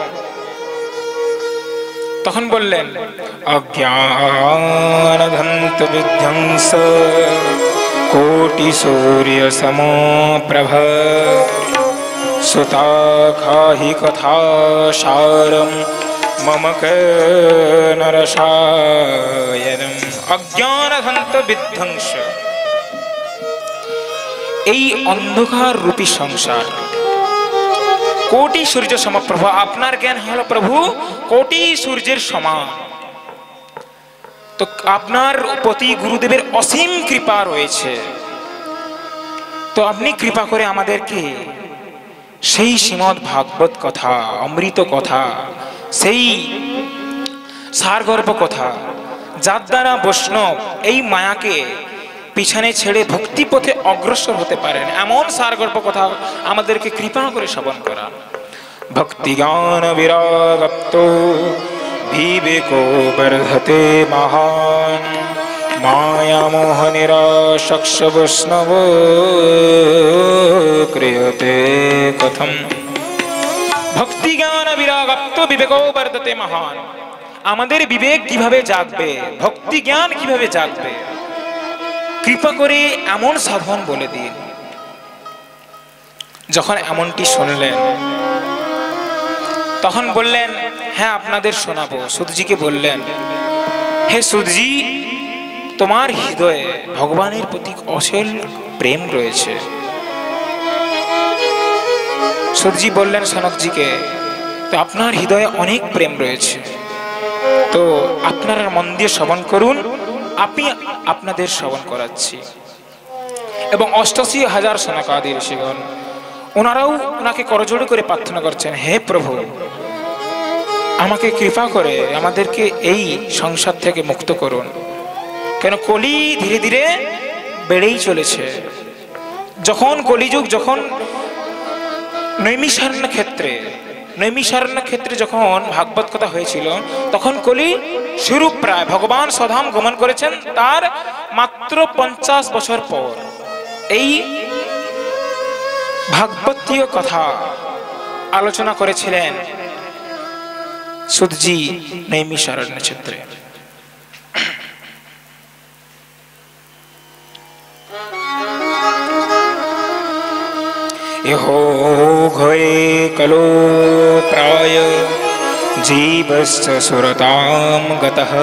তখন বললেন, অজ্ঞানধন্ত বিধ্বংস কোটি সূর্য সমপ্রভ সুতাখাহি কথা সারম মম নরসায়নম। অজ্ঞানধন্ত বিধ্বংস, এই অন্ধকার রূপী সংসার কোটি সূর্য সমপ্রভ। আপনার জ্ঞান হলো প্রভু কোটি সূর্যের সমান। তো আপনার প্রতি গুরুদেবের অসীম কৃপা রয়েছে, তো আপনি কৃপা করে আমাদেরকে সেই শ্রীমদ্ ভাগবত কথা, অমৃত কথা, সেই সারগর্ভ কথা, যার দ্বারা বৈষ্ণব এই মায়াকে পিছনে ছেড়ে ভক্তি পথে অগ্রসর হতে পারেন, এমন সারগর্ভ কথা আমাদেরকে কৃপা করে শ্রবণ করা। ভক্তি জ্ঞান বিরাগপ্ত বিবেকো বর্ধতে মহান মায়া মোহ নিরাসক্ষ বৈষ্ণব ক্রিয়তে কথম। ভক্তি জ্ঞান বিরাগপ্ত বিবেকো বর্ধতে মহান, আমাদের বিবেক কিভাবে জাগবে, ভক্তি জ্ঞান কিভাবে জাগবে, কৃপা করে এমন সাধন বলে দিন। যখন এমনটি শুনলেন তখন বললেন, হ্যাঁ আপনাদের শোনাবো। সুতজিকে বললেন, হে সুতজি, তোমার হৃদয়ে ভগবানের প্রতি অসীম প্রেম রয়েছে। সুতজি বললেন সনকজিকে, তো আপনার হৃদয়ে অনেক প্রেম রয়েছে, তো আপনারা মন দিয়ে শ্রবণ করুন, আমি আপনাদের শ্রবণ করাচ্ছি। এবং ৮৮,০০০ সনকাদি ঋষিগণ ওনারাও ওনাকে করজোড়ে করে প্রার্থনা করছেন, হে প্রভু, আমাকে কৃপা করে আমাদেরকে এই সংসার থেকে মুক্ত করুন, কেন কলি ধীরে ধীরে বেড়েই চলেছে। যখন কলিযুগ, যখন নৈমিষারণ্য ক্ষেত্রে যখন ভাগবত কথা হয়েছিল, তখন কলি শুরু প্রায়, ভগবান স্বধাম গমন করেছেন তার মাত্র ৫০ বছর পর এই ভাগবতীয় কথা আলোচনা করেছিলেন সুতজি নৈমিষারণ্য ক্ষেত্রে। ইহো ঘয়ে কলো প্রায় জীবস্য সুরতাম গতঃ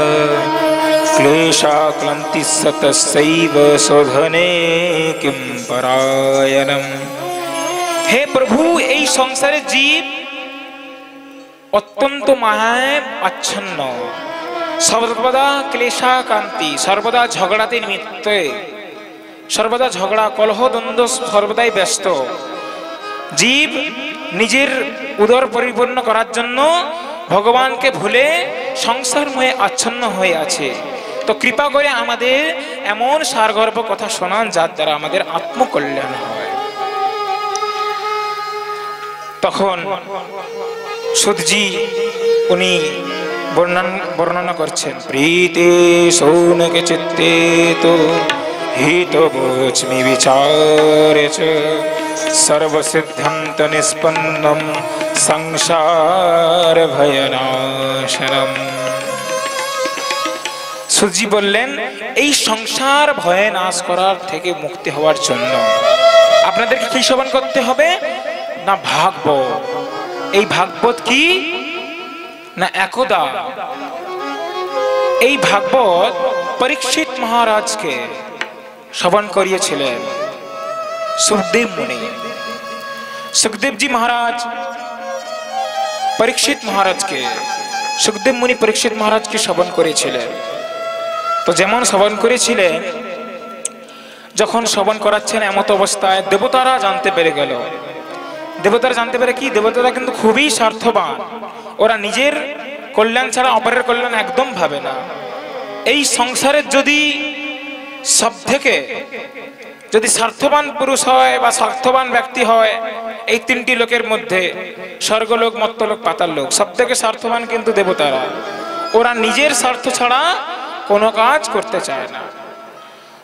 ক্লেশাক্লান্তি সতসৈব শোধনে কিম পরায়ণম। হে প্রভু, এই সংসারে জীব অত্যন্ত মায়ায় আচ্ছন্ন, সর্বদা ক্লেশাকান্তি, সর্বদা ঝগড়াতে নিমিত্ত, সর্বদা ঝগড়া কলহ দ্বন্দ্ব, সর্বদাই ব্যস্ত। জীব নিজের উদর পরিপূর্ণ করার জন্য ভগবানকে ভুলে সংসারময়ে আচ্ছন্ন হয়ে আছে। তো কৃপা করে আমাদের এমন সারগর্ভ কথা শোনান যার দ্বারা আমাদের আত্মকল্যাণ হয়। তখন সুতজি উনি বর্ণনা করছেন, প্রীতে সৌনকে চিত্তে তো হিতবোচমি বিচারে চ সর্বসিদ্ধান্ত নিষ্পন্নম সংসার ভয়নাশনম। সুতজি বললেন, এই সংসার ভয় নাশ করার থেকে মুক্তি হওয়ার জন্য আপনাদেরকে কি শ্রবণ করতে হবে না? ভাগবত। এই ভাগবত কি না? একদা এই ভাগবত পরীক্ষিত মহারাজকে শ্রবণ করিয়েছিলেন সুখদেব মুনি। সুখদেবজি মহারাজ পরীক্ষিত মহারাজকে, সুখদেব মুনি পরীক্ষিত মহারাজকে শ্রবণ করেছিলেন। তো যেমন শ্রবণ করেছিলেন, যখন শ্রবণ করাচ্ছেন এমত অবস্থায় দেবতারা জানতে পেরে গেল। দেবতারা জানতে পেরে কি? দেবতারা কিন্তু খুবই স্বার্থবান, ওরা নিজের কল্যাণ ছাড়া অপরের কল্যাণ একদম ভাবে না। এই সংসারের যদি সব থেকে যদি স্বার্থবান পুরুষ হয় বা স্বার্থবান ব্যক্তি হয়, এই তিনটি লোকের মধ্যে স্বর্গলোক, মর্ত্যলোক, পাতাল লোক, সব থেকে স্বার্থবান কিন্তু দেবতারা। ওরা নিজের স্বার্থ ছাড়া কোনো কাজ করতে চায় না।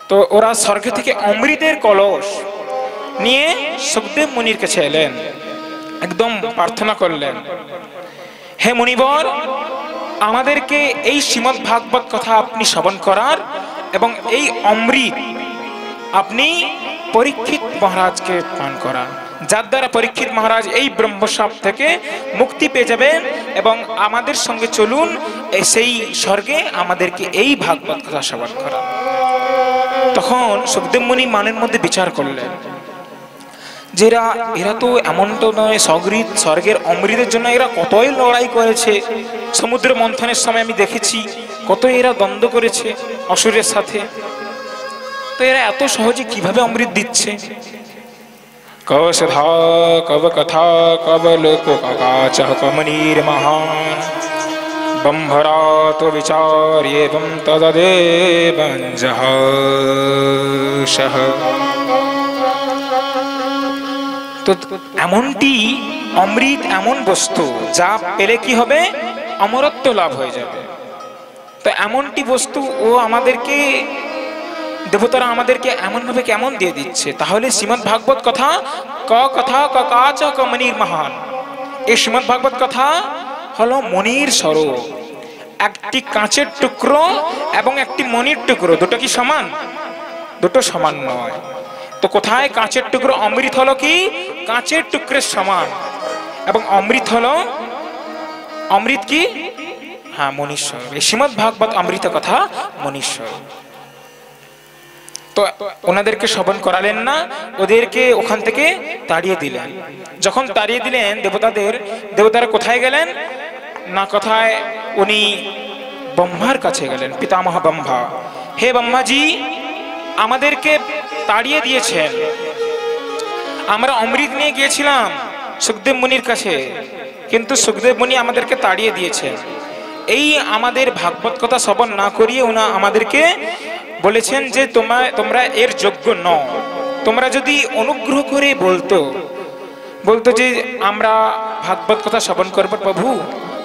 তো ওরা স্বর্গ থেকে অমৃতের কলস নিয়ে সুখদেব মুনির কাছে এলেন, একদম প্রার্থনা করলেন, হে মুনিবর, আমাদেরকে এই শ্রীমদ্ ভাগবত কথা আপনি শ্রবণ করার এবং এই অমৃত আপনি পরীক্ষিত মহারাজকে পান করান, যার দ্বারা পরীক্ষিত মহারাজ এই ব্রহ্মশাপ থেকে মুক্তি পেয়ে যাবেন এবং আমাদের সঙ্গে চলুন সেই স্বর্গে আমাদেরকে এই ভাগবত কথা শ্রবণ করান। তখন সুখদেব মুনি মনের মধ্যে বিচার করলেন যে এরা তো এমনটা নয়, স্বর্গের অমৃতের জন্য এরা কতই লড়াই করেছে। সমুদ্র মন্থনের সময় আমি দেখেছি কত এরা দ্বন্দ্ব করেছে অসুরের সাথে। তো এরা এত সহজে কিভাবে অমৃত দিচ্ছে? কৌশধা কব কথা কব লোক কাকাচহ কমনীর মহান ব্রহ্মরাত বিচার্যেবং তদেবঞ্জহ। তো এমনটি অমৃত এমন বস্তু যা পেলে কি হবে? অমরত্ব লাভ হয়ে যাবে। তো এমনটি বস্তু ও আমাদেরকে, দেবতারা আমাদেরকে এমন ভাবে কেমন দিয়ে দিচ্ছে? তাহলে শ্রীমদ্ ভাগবত কথা কথা কাচ কমনির মহান, এই শ্রীমদ্ ভাগবত কথা হলো মনির স্বরূপ। একটি কাঁচের টুকরো এবং একটি মনির টুকরো, দুটো কি সমান? দুটো সমান নয়। তো কোথায় কাঁচের টুকরো? অমৃত হলো কি কাঁচের টুকরের সমান, এবং অমৃত হলো, অমৃত কি? হ্যাঁ, মনীশ্বর। এই শ্রীমদ্ ভাগবত অমৃত কথা মনীশ্বর। তো ওনাদেরকে শ্রবণ করালেন না, ওদেরকে ওখান থেকে তাড়িয়ে দিলেন। যখন তাড়িয়ে দিলেন দেবতারা কোথায় গেলেন না? কোথায়? উনি ব্রহ্মার কাছে গেলেন, পিতামহ ব্রহ্মা। হে ব্রহ্মাজি, আমাদেরকে তাড়িয়ে দিয়েছেন, আমরা অমৃত নিয়ে গিয়েছিলাম সুখদেব মুনির কাছে, কিন্তু সুখদেব মুনি আমাদেরকে তাড়িয়ে দিয়েছেন। এই আমাদের ভাগবত কথা শ্রবণ না করিয়ে উনি আমাদেরকে বলেছেন যে তোমরা এর যোগ্য নও। তোমরা যদি অনুগ্রহ করে বলতো যে আমরা ভাগবত কথা শ্রবণ করবো প্রভু,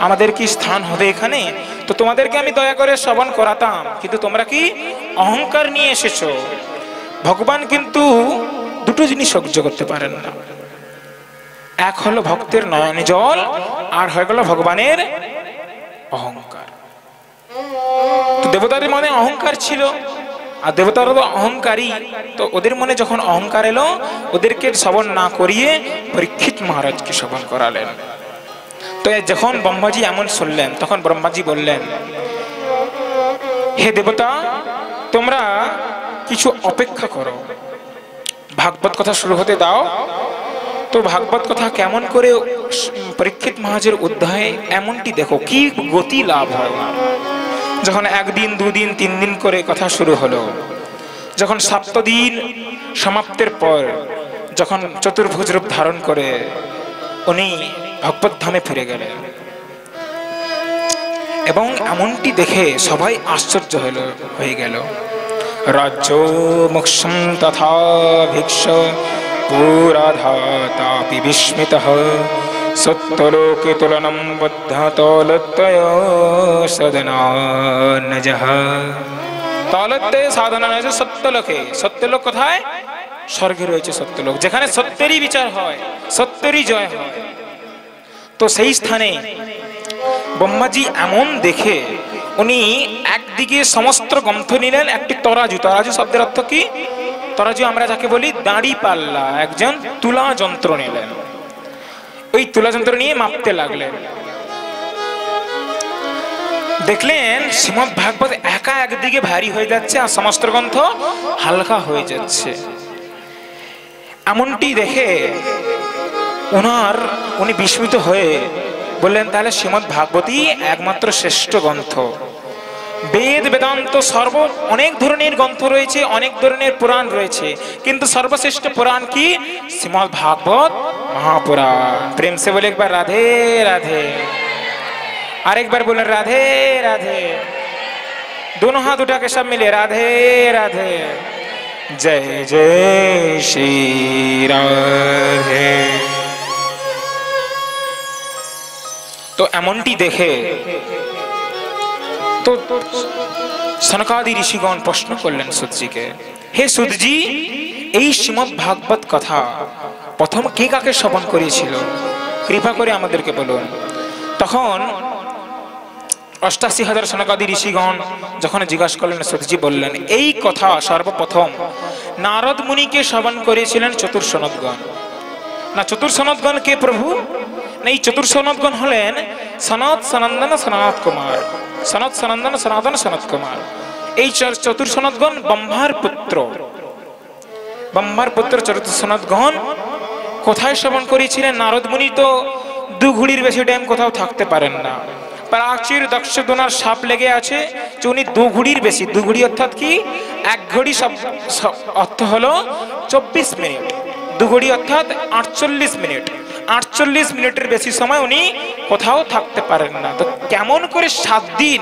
আমাদের কি স্থান হবে এখানে, তো তোমাদেরকে আমি দয়া করে শ্রবণ করাতাম। কিন্তু তোমরা কি অহংকার নিয়ে এসেছো। ভগবান কিন্তু দুটো জিনিস সহ্য করতে পারেন না, এক হলো ভক্তের নয়নে জল, আর হয়ে গেল ভগবানের অহংকার। তো দেবতাদের মনে অহংকার ছিল, আর দেবতারা তো অহংকারী। তো ওদের মনে যখন অহংকার এলো, ওদেরকে শ্রবণ না করিয়ে পরীক্ষিত মহারাজকে শ্রবণ করালেন। তো যখন ব্রহ্মাজি এমন শুনলেন, তখন ব্রহ্মাজি বললেন, হে দেবতা, তোমরা কিছু অপেক্ষা করো, ভাগবত কথা শুরু হতে দাও। তো ভাগবত কথা কেমন করে পরীক্ষিত মহারাজের অধ্যায়ে এমনটি দেখো কি গতি লাভ হয়। যখন একদিন দুদিন 3 দিন করে কথা শুরু হলো, যখন 7 দিন সমাপ্তের পর যখন চতুর্ভুজ রূপ ধারণ করে উনি ভগবত ধামে ফিরে গেলেন, এবং এমনটি দেখে সবাই আশ্চর্য হয়ে গেল। রাজ্য মোক্ষম তথা ভিক্ষ পুরাধাতাপি বিস্মিতঃ সত্যলোকে তুলনম বদ্ধতলত্তয় সদনানজঃ। তলত্তয় সাধনানজ সত্যলোকে। সত্যলোক কোথায়? স্বর্গে রয়েছে সত্যলোক, যেখানে সত্যেরই বিচার হয়, সত্যেরই জয় হয়। তো সেই স্থানে ব্রহ্মাজি এমন দেখে উনি একদিকে সমস্ত গ্রন্থ নিলেন, একটি তরাজু। তরাজু শব্দের অর্থ কি? তরাজু আমরা যাকে বলি দাঁড়ি পাল্লা, একজন তুলা যন্ত্র নিলেন। ওই তুলা যন্ত্র নিয়ে মাপতে লাগলেন। দেখলেন শ্রীমদ্ ভাগবত একা একদিকে ভারী হয়ে যাচ্ছে আর সমস্ত গ্রন্থ হালকা হয়ে যাচ্ছে। এমনটি দেখে উনি বিস্মিত হয়ে বললেন, তাহলে শ্রীমদ্ ভাগবতই একমাত্র শ্রেষ্ঠ গ্রন্থ। বেদ বেদান্ত অনেক ধরনের গ্রন্থ রয়েছে, অনেক ধরনের পুরাণ রয়েছে, কিন্তু সর্বশ্রেষ্ঠ পুরাণ কি? শ্রীমদ্ ভাগবত মহাপুরাণ। প্রেম সে বলে একবার রাধে রাধে, আরেকবার বলেন রাধে রাধে, दोनों हाथ उठा के सब मिले राधे राधे, जय जय श्री राधे। तो एमनटी देखे तो सनकादि ऋषिगण प्रश्न करलेन सूतजी के, हे सूतजी এই শ্রীমদ্ ভাগবত কথা প্রথম কে কাকে শ্রবণ করিয়েছিল? কৃপা করে আমাদেরকে বলুন। তখন ৮৮,০০০ সনকাদি ঋষিগণ যখন জিজ্ঞাসা করলেন, সতীজি বললেন এই কথা সর্বপ্রথম নারদ মুনিকে শ্রবণ করেছিলেন চতুর্সনদগণ। না, চতুর্সনদগণ কে প্রভু? না, এই চতুর্সনদগণ হলেন সনত সনন্দন সনাত কুমার, সনত সনন্দন সনাতন সনত কুমার। এই চতুর্সনদগণ ব্রহ্মার পুত্র। ব্রহ্মার পুত্র চতুর্সনদগণ কোথায় শ্রবণ করেছিলেন? নারদ মুনি তো 2 ঘড়ির বেশি টাইম কোথাও থাকতে পারেন না। প্রাচীর দক্ষ দোনার সাপ লেগে আছে যে উনি 2 ঘড়ির বেশি, 2 ঘড়ি অর্থাৎ কি 1 ঘড়ি অর্থ হলো 24 মিনিট, 2 ঘড়ি অর্থাৎ 48 মিনিট। 48 মিনিটের বেশি সময় উনি কোথাও থাকতে পারেন না। তো কেমন করে 7 দিন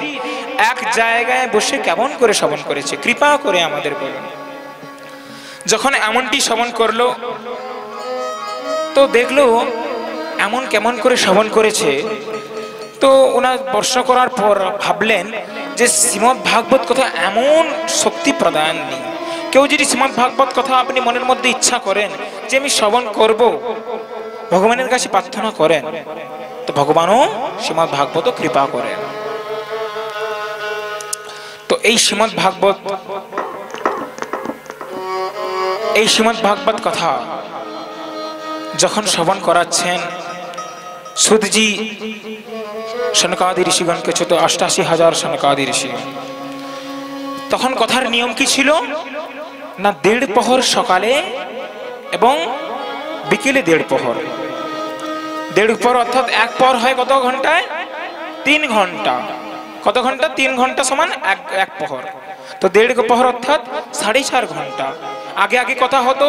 এক জায়গায় বসে কেমন করে শ্রবণ করেছে? কৃপা করে আমাদের বলুন। যখন এমনটি শ্রবণ করলো তো দেখলো এমন কেমন করে শ্রবণ করেছে। তো ওনার প্রশ্ন করার পর ভাবলেন যে শ্রীমদ্ ভাগবত কথা এমন শক্তি প্রদান নেই। কেউ যদি শ্রীমদ্ ভাগবত কথা আপনি মনের মধ্যে ইচ্ছা করেন যে আমি শ্রবণ করব, ভগবানের কাছে প্রার্থনা করেন, তো ভগবানও শ্রীমদ্ ভাগবত কৃপা করেন। তো এই শ্রীমদ্ ভাগবত কথা যখন শ্রবণ করাচ্ছেন সুতজি সনকাদি ঋষিগণকে, ৮৮,০০০ সনকাদি ঋষি, তখন কথার নিয়ম কি ছিল না 1.5 প্রহর সকালে এবং বিকেলে 1.5 প্রহর। 1.5 প্রহর অর্থাৎ 1 প্রহর হয় কত ঘন্টায়? 3 ঘন্টা। কত ঘন্টা? 3 ঘন্টা সমান 1 প্রহর। তো 1.5 প্রহর অর্থাৎ 4.5 ঘন্টা। আগে কথা হতো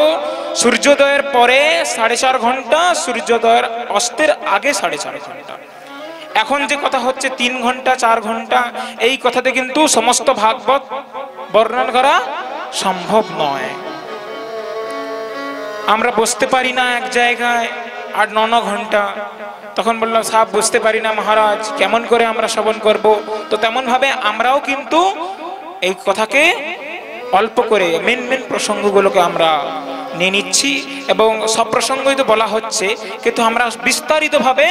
সূর্যোদয়ের পরে 4.5 ঘন্টা, সূর্যোদয়ের অস্তের আগে 4.5 ঘন্টা। এখন যে কথা হচ্ছে 3 ঘন্টা 4 ঘন্টা, এই কথাতে কিন্তু সমস্ত ভাগবত বর্ণন করা সম্ভব নয়। আমরা বসতে পারি না এক জায়গায় 8-9 ঘন্টা। তখন বললাম সাহেব বুঝতে পারি না মহারাজ, কেমন করে আমরা শ্রবণ করব? তো তেমন ভাবে আমরাও কিন্তু এই কথাকে অল্প করে মেন প্রসঙ্গগুলোকে আমরা নিয়ে নিচ্ছি, এবং সব প্রসঙ্গই তো বলা হচ্ছে, কিন্তু আমরা বিস্তারিতভাবে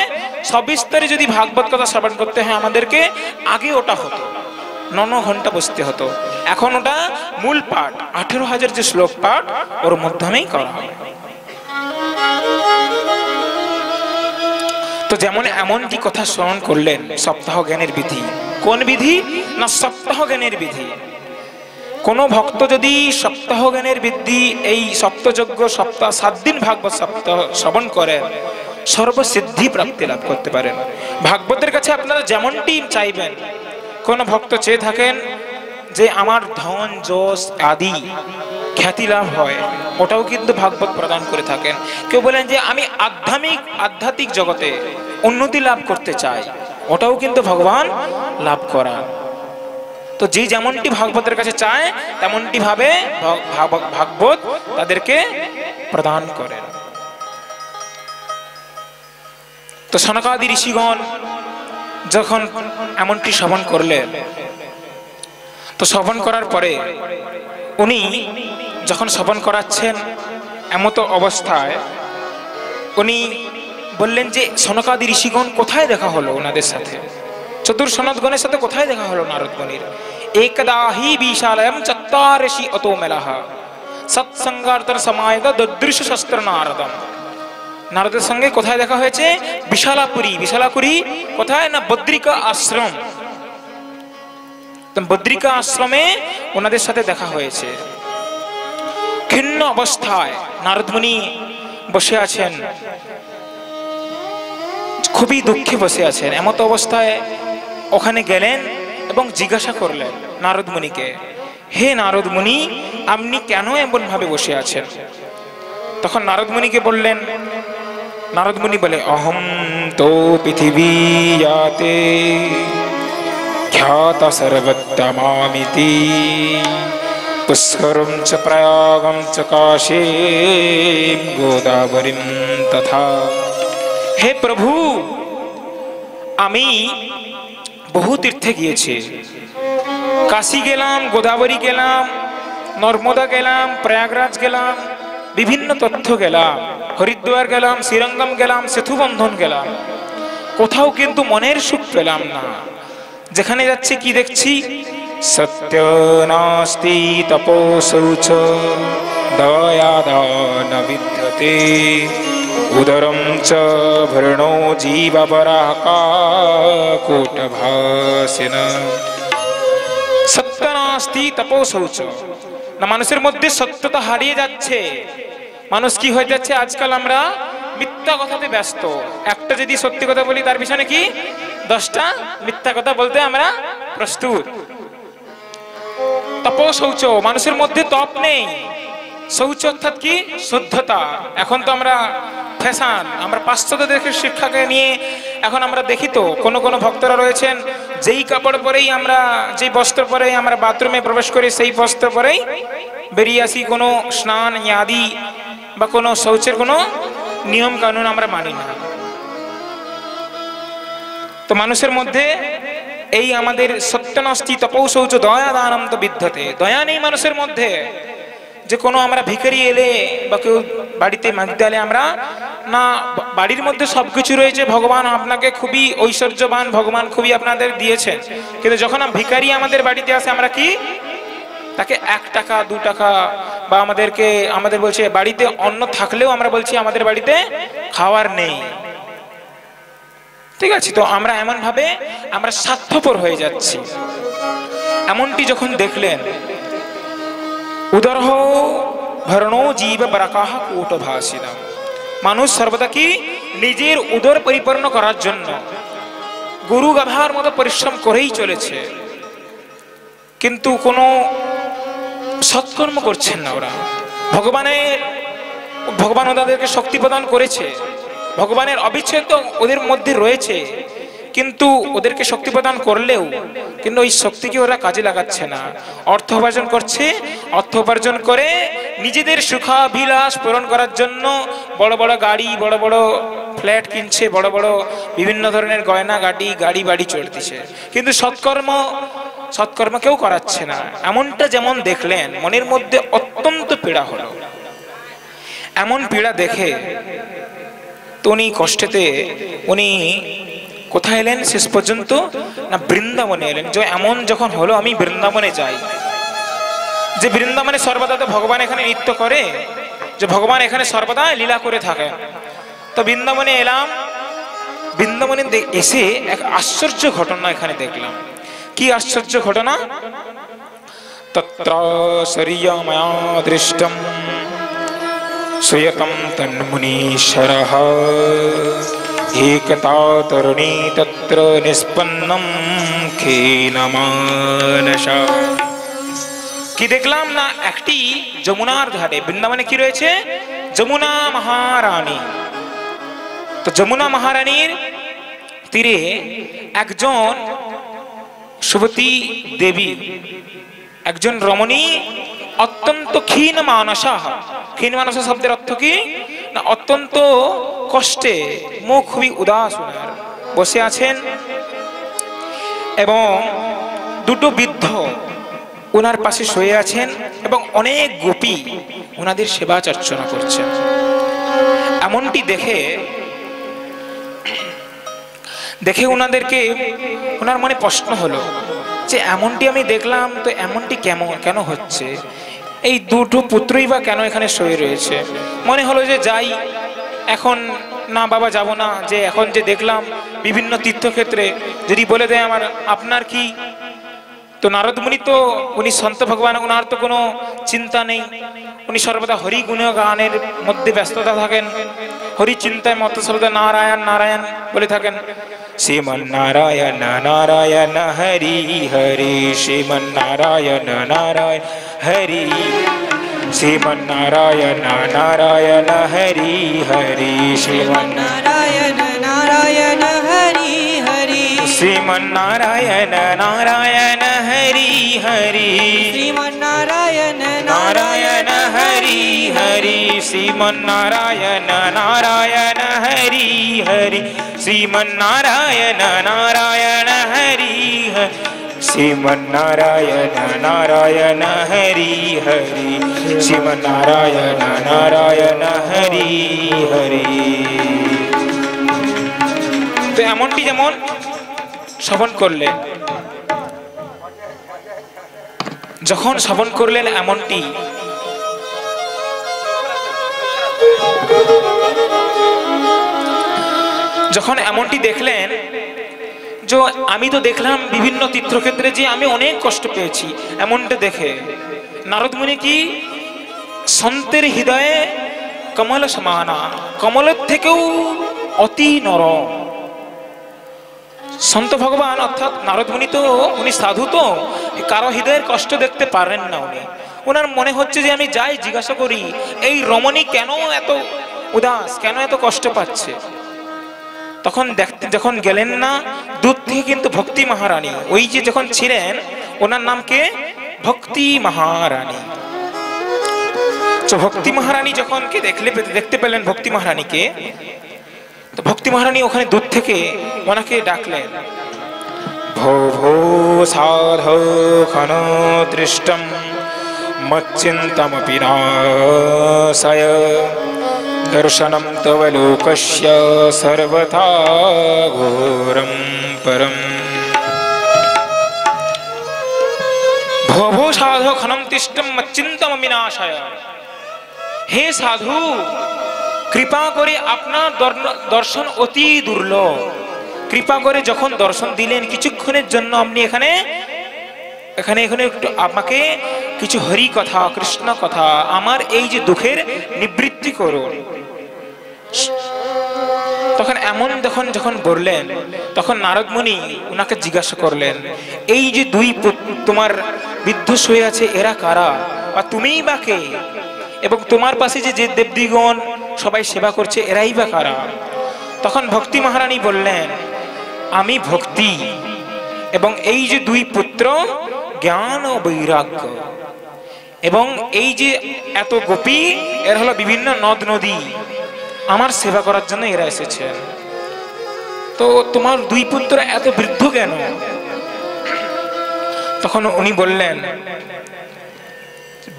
সবিস্তারে যদি ভাগবত কথা শ্রবণ করতে হয় আমাদেরকে, আগে ওটা হতো 9 ঘন্টা বসতে হতো, এখন ওটা মূল পাঠ 18,000 যে শ্লোক পাঠ ওর মাধ্যমেই করা হয়। তো যেমন এমনটি কথা শ্রবণ করলেন সপ্তাহ জ্ঞানের বিধি। কোন বিধি? না সপ্তাহ জ্ঞানের বিধি। কোন ভক্ত যদি সপ্তাহ জ্ঞানের বিধি, এই সপ্তযজ্ঞ 7 দিন ভাগবত সপ্তাহ শ্রবণ করে, সর্বসিদ্ধি প্রাপ্তি লাভ করতে পারেন। ভাগবতের কাছে আপনারা যেমনটি চাইবেন কোনো ভক্ত চেয়ে থাকেন যে আমার ধন যশ আদি খ্যাতি লাভ হয়, ওটাও কিন্তু ভাগবত প্রদান করে থাকেন। কেউ বলেন যে আমি আধ্যাত্মিক জগতে উন্নতি লাভ করতে চাই, ওটাও কিন্তু ভগবান লাভ করান। তো যে যেমনটি ভাগবতের কাছে চায় তেমনটি ভাবে ভাগবত তাদেরকে প্রদান করেন। তো সনকাদি ঋষিগণ যখন এমনটি শ্রবণ করলেন, তো শ্রবণ করার পরে উনি যখন শ্রবণ করাচ্ছেন এমত অবস্থায় উনি বললেন যে সনকাদি ঋষিগণ কোথায় দেখা হলো ওনাদের সাথে, চতুর্সনদগণের সাথে কোথায় দেখা হলো নারদগণের। একদা হি বিশালয়ম চত্বারশি অতো মেলাহ সৎসঙ্গার্তর সমায়ত দদৃশ শস্ত্র নারদম। নারদের সঙ্গে কোথায় দেখা হয়েছে? বিশালাপুরী। বিশালাপুরী কোথায় না? বদ্রিকা আশ্রম। বদ্রিকা আশ্রমে ওনাদের সাথে দেখা হয়েছে। ক্ষীণ অবস্থায় নারদমুনি বসে আছেন, খুবই দুঃখে বসে আছেন। এমত অবস্থায় ওখানে গেলেন এবং জিজ্ঞাসা করলেন নারদমুনিকে, হে নারদমুনি, আপনি কেন এমন ভাবে বসে আছেন? তখন নারদমুনিকে বললেন, নারদমুনি বলে, অহম তো পৃথিবী যাতে খ্যাত সর্বত্তমামিতি পুষ্করম চ প্রয়াগম চ কাশীম গোদাবরীম তথা। হে প্রভু, আমি বহু তীর্থে গিয়েছি, কাশী গেলাম, গোদাবরী গেলাম, নর্মদা গেলাম, প্রয়াগরাজ গেলাম, বিভিন্ন তথ্য গেলাম, হরিদ্বার গেলাম, শ্রীরঙ্গম গেলাম, সেতুবন্ধন গেলাম, কোথাও কিন্তু মনের সুখ পেলাম না। যেখানে যাচ্ছি কি দেখছি? সত্য নাস্তি তপো শৌচ দয়াদান বিদ্যতে উদরম চ ভৃণো জীবপরাকাকোটভাসিন। সত্য নাস্তি তপো শৌচ না, মানুষের মধ্যে সত্যতা হারিয়ে যাচ্ছে। মানুষ কি হয়ে যাচ্ছে আজকাল? আমরা মিথ্যা কথাতে ব্যস্ত। একটা যদি সত্যি কথা বলি তার পিছনে কি 10টা মিথ্যা কথা বলতে আমরা প্রস্তুত। তপো শৌচ, মানুষের মধ্যে তপ নেই। শৌচ অর্থাৎ কি? শুদ্ধতা। এখন তো আমরা ফ্যাশন, আমরা পাশ্চাত্য দেশের শিক্ষাকে নিয়ে এখন আমরা দেখি তো কোন কোন ভক্তরা রয়েছেন যেই কাপড় পরেই আমরা, যেই বস্ত্র পরেই আমরা বাথরুমে প্রবেশ করি, সেই বস্ত্র পরেই বেরিয়ে আসি। কোনো স্নান আদি বা কোনো শৌচের কোনো নিয়ম কানুন আমরা মানি না। তো মানুষের মধ্যে এই আমাদের সত্যনাস্তি তপৌ শৌচ দয়া দানম তো বিদ্যতে, দয়া নেই মানুষের মধ্যে। যে কোনো আমরা ভিখারি এলে বা কেউ বাড়িতে মাগতে এলে আমরা না, বাড়ির মধ্যে সবকিছু রয়েছে, ভগবান আপনাকে খুবই ঐশ্বর্যবান, ভগবান খুবই আপনাদের দিয়েছেন, কিন্তু যখন ভিখারি আমাদের বাড়িতে আসে আমরা কি তাকে 1 টাকা 2 টাকা বা আমাদের বলছে বাড়িতে অন্ন থাকলেও আমরা বলছি আমাদের বাড়িতে খাওয়ার নেই। ঠিক আছে, তো আমরা এমন ভাবে আমরা স্বার্থপর হয়ে যাচ্ছি। এমনটি যখন দেখলেন, উদরহ ভরণো জীব বরাকাহ কূটভাসিনম, মানুষ সর্বদা কি নিজের উদর পরিপূর্ণ করার জন্য গরু গাধার মতো পরিশ্রম করেই চলেছে, কিন্তু কোনো সৎকর্ম করছেন না ওরা। ভগবান ওদেরকে শক্তি প্রদান করেছে, ভগবানের অবিচ্ছেদ্য ওদের মধ্যে রয়েছে, কিন্তু ওদেরকে শক্তি প্রদান করলেও কিন্তু ওই শক্তিকে ওরা কাজে লাগাচ্ছে না। অর্থ উপার্জন করছে, অর্থ উপার্জন করে নিজেদের সুখাভিলাষ পূরণ করার জন্য বড় বড় গাড়ি, বড় বড় ফ্ল্যাট কিনছে, বড় বড় বিভিন্ন ধরনের গয়না গাড়ি বাড়ি চলতেছে, কিন্তু সৎকর্ম কেউ করাচ্ছে না। এমনটা যেমন দেখলেন, মনের মধ্যে অত্যন্ত পীড়া হলো। এমন পীড়া দেখে তো উনি কষ্টেতে উনি কোথায় এলেন শেষ পর্যন্ত? না, বৃন্দাবনে এলেন। যে এমন যখন হলো আমি বৃন্দাবনে যাই, যে বৃন্দাবনে সর্বদা তো ভগবান এখানে নৃত্য করে, যে ভগবান এখানে সর্বদা লীলা করে থাকে। তো বৃন্দাবনে এলাম, বৃন্দাবনে এসে এক আশ্চর্য ঘটনা এখানে দেখলাম। কি আশ্চর্য ঘটনা? তত্র শরীয়ময়া দৃষ্টম সুয়তম তন্মুনীশ্বরঃ एकता तरुणी तत्र निष्पन्नम खेनमानसा। কি দেখলাম না, একটি যমুনার ধারে, বৃন্দাবনে কি রয়েছে? যমুনা মহারানী। তো যমুনা মহারানীর তীরে একজন সুবতী দেবী, একজন রমণী, অত্যন্ত ক্ষীণ মানসা। ক্ষীণ মানসা শব্দের অর্থ কি না, অত্যন্ত কষ্টে, মুখ খুবই উদাস ওনার, বসে আছেন এবং দুটো বৃদ্ধ ওনার পাশে শুয়ে আছেন এবং অনেক গোপী ওনাদের সেবা চর্চনা করছেন। এমনটি দেখে ওনাদেরকে, ওনার মনে প্রশ্ন হলো যে এমনটি আমি দেখলাম, তো এমনটি কেন হচ্ছে? এই দুটো পুত্রই বা কেন এখানে শুয়ে রয়েছে? মনে হলো যে যাই এখন, না বাবা যাব না, যে এখন যে দেখলাম বিভিন্ন তীর্থক্ষেত্রে যদি বলে দেয় আমার আপনার কি। তো নারদ মুনি তো উনি সন্ত ভগবান, ওনার তো কোনো চিন্তা নেই, উনি সর্বদা হরি গুণ গানের মধ্যে ব্যস্ততা থাকেন, হরি চিন্তায় মত সর্বদা নারায়ণ নারায়ণ বলে থাকেন। শ্রীমন নারায়ণ নারায়ণ হরি হরি, শ্রীমন নারায়ণ নারায়ণ হরি, শ্রীমন নারায়ণ নারায়ণ হরি হরি, শ্রীমন নারায়ণ নারায়ণ হরি হরি, শ্রীমন নারায়ণ নারায়ণ হরি হরি, শ্রীমন নারায়ণ নারায়ণ হরি হরি, শ্রীমন নারায়ণ নারায়ণ হরি হরি, শ্রীমন নারায়ণ নারায়ণ হরি হরি, শ্রীমন নারায়ণ নারায়ণ হরি হরি, শ্রীমন নারায়ণ নারায়ণ হরি হরি। তো এমনটি যেমন শ্রবণ করলেন, যখন শ্রবণ করলেন এমনটি, যখন এমনটি দেখলেন যে আমি তো দেখলাম বিভিন্ন তীর্থক্ষেত্রে যে আমি অনেক কষ্ট পেয়েছি, এমনটা দেখে নারদ মুনি কি সন্তের হৃদয়ে কমল সমানা, কমলের থেকেও অতি নরম। সন্ত ভগবান অর্থাৎ নারদ মুনি তো উনি সাধু, তো কারো হৃদয়ের কষ্ট দেখতে পারেন না উনি। ওনার মনে হচ্ছে যে আমি যাই জিজ্ঞাসা করি এই রমণী কেন এত উদাস, কেন এত কষ্ট পাচ্ছে। তখন যখন গেলেন না, দূর থেকে কিন্তু ভক্তি মহারানী, ওই যে যখন ছিলেন ওনার নাম কে, ভক্তি মহারানী। তো ভক্তি মহারানী যখন কে দেখতে পেলেন ভক্তি মহারানীকে, তো ভক্তি মহারানী ওখানে দূর থেকে ওনাকে ডাকলেন, ভো ভো সাধো খন দৃষ্টম মচ্চিন্তমপি নাশয়, দর্শনম তব লোকস্য সর্বথা ঘোরম পরম। ভো ভো সাধো খনম তিষ্টম মচ্চিন্তমপি নাশয়, হে সাধু কৃপা করে আপনার দর্শন অতি দুর্লভ, কৃপা করে যখন দর্শন দিলেন কিছুক্ষণের জন্য আপনি এখানে একটু আমাকে কিছু হরি কথা, কৃষ্ণ কথা, আমার এই যে দুঃখের নিবৃত্তি করুন। তখন এমন যখন বললেন, তখন নারদ মুনি ওনাকে জিজ্ঞাসা করলেন, এই যে দুই তোমার বৃদ্ধ শুয়ে আছে এরা কারা, বা তুমিই বা কে, এবং তোমার পাশে যে দেবদিগণ সবাই সেবা করছে এরাই বা কারা? তখন ভক্তি মহারানী বললেন, আমি ভক্তি, এবং এই যে দুই পুত্র জ্ঞান ও বৈরাগ্য, এবং এই যে এত গোপী এরা হলো বিভিন্ন নদ নদী, আমার সেবা করার জন্য এরা এসেছেন। তো তোমার দুই পুত্র এত বৃদ্ধ কেন? তখন উনি বললেন,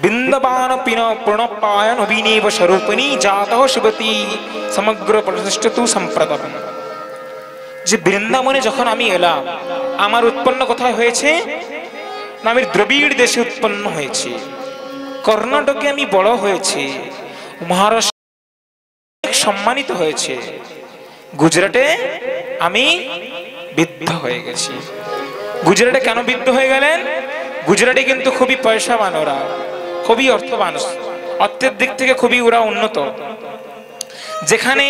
বৃন্দাবন প্রণপায়ন অভিনব স্বরূপিণী জাতঃ শিবতী সমগ্র প্রতিষ্ঠিত সম্প্রদান। যে বৃন্দাবনে যখন আমি এলাম, আমার উৎপন্ন কোথায় হয়েছে না, আমি দ্রবিড় দেশে উৎপন্ন হয়েছি, কর্ণাটকে আমি বড় হয়েছি, মহারাষ্ট্র সম্মানিত হয়েছে, গুজরাটে আমি বৃদ্ধ হয়ে গেছি। গুজরাটে কেন বৃদ্ধ হয়ে গেলেন? গুজরাটে কিন্তু খুবই পয়সাবান, ওরা খুবই অর্থের দিক থেকে খুবই ওরা উন্নত। যেখানে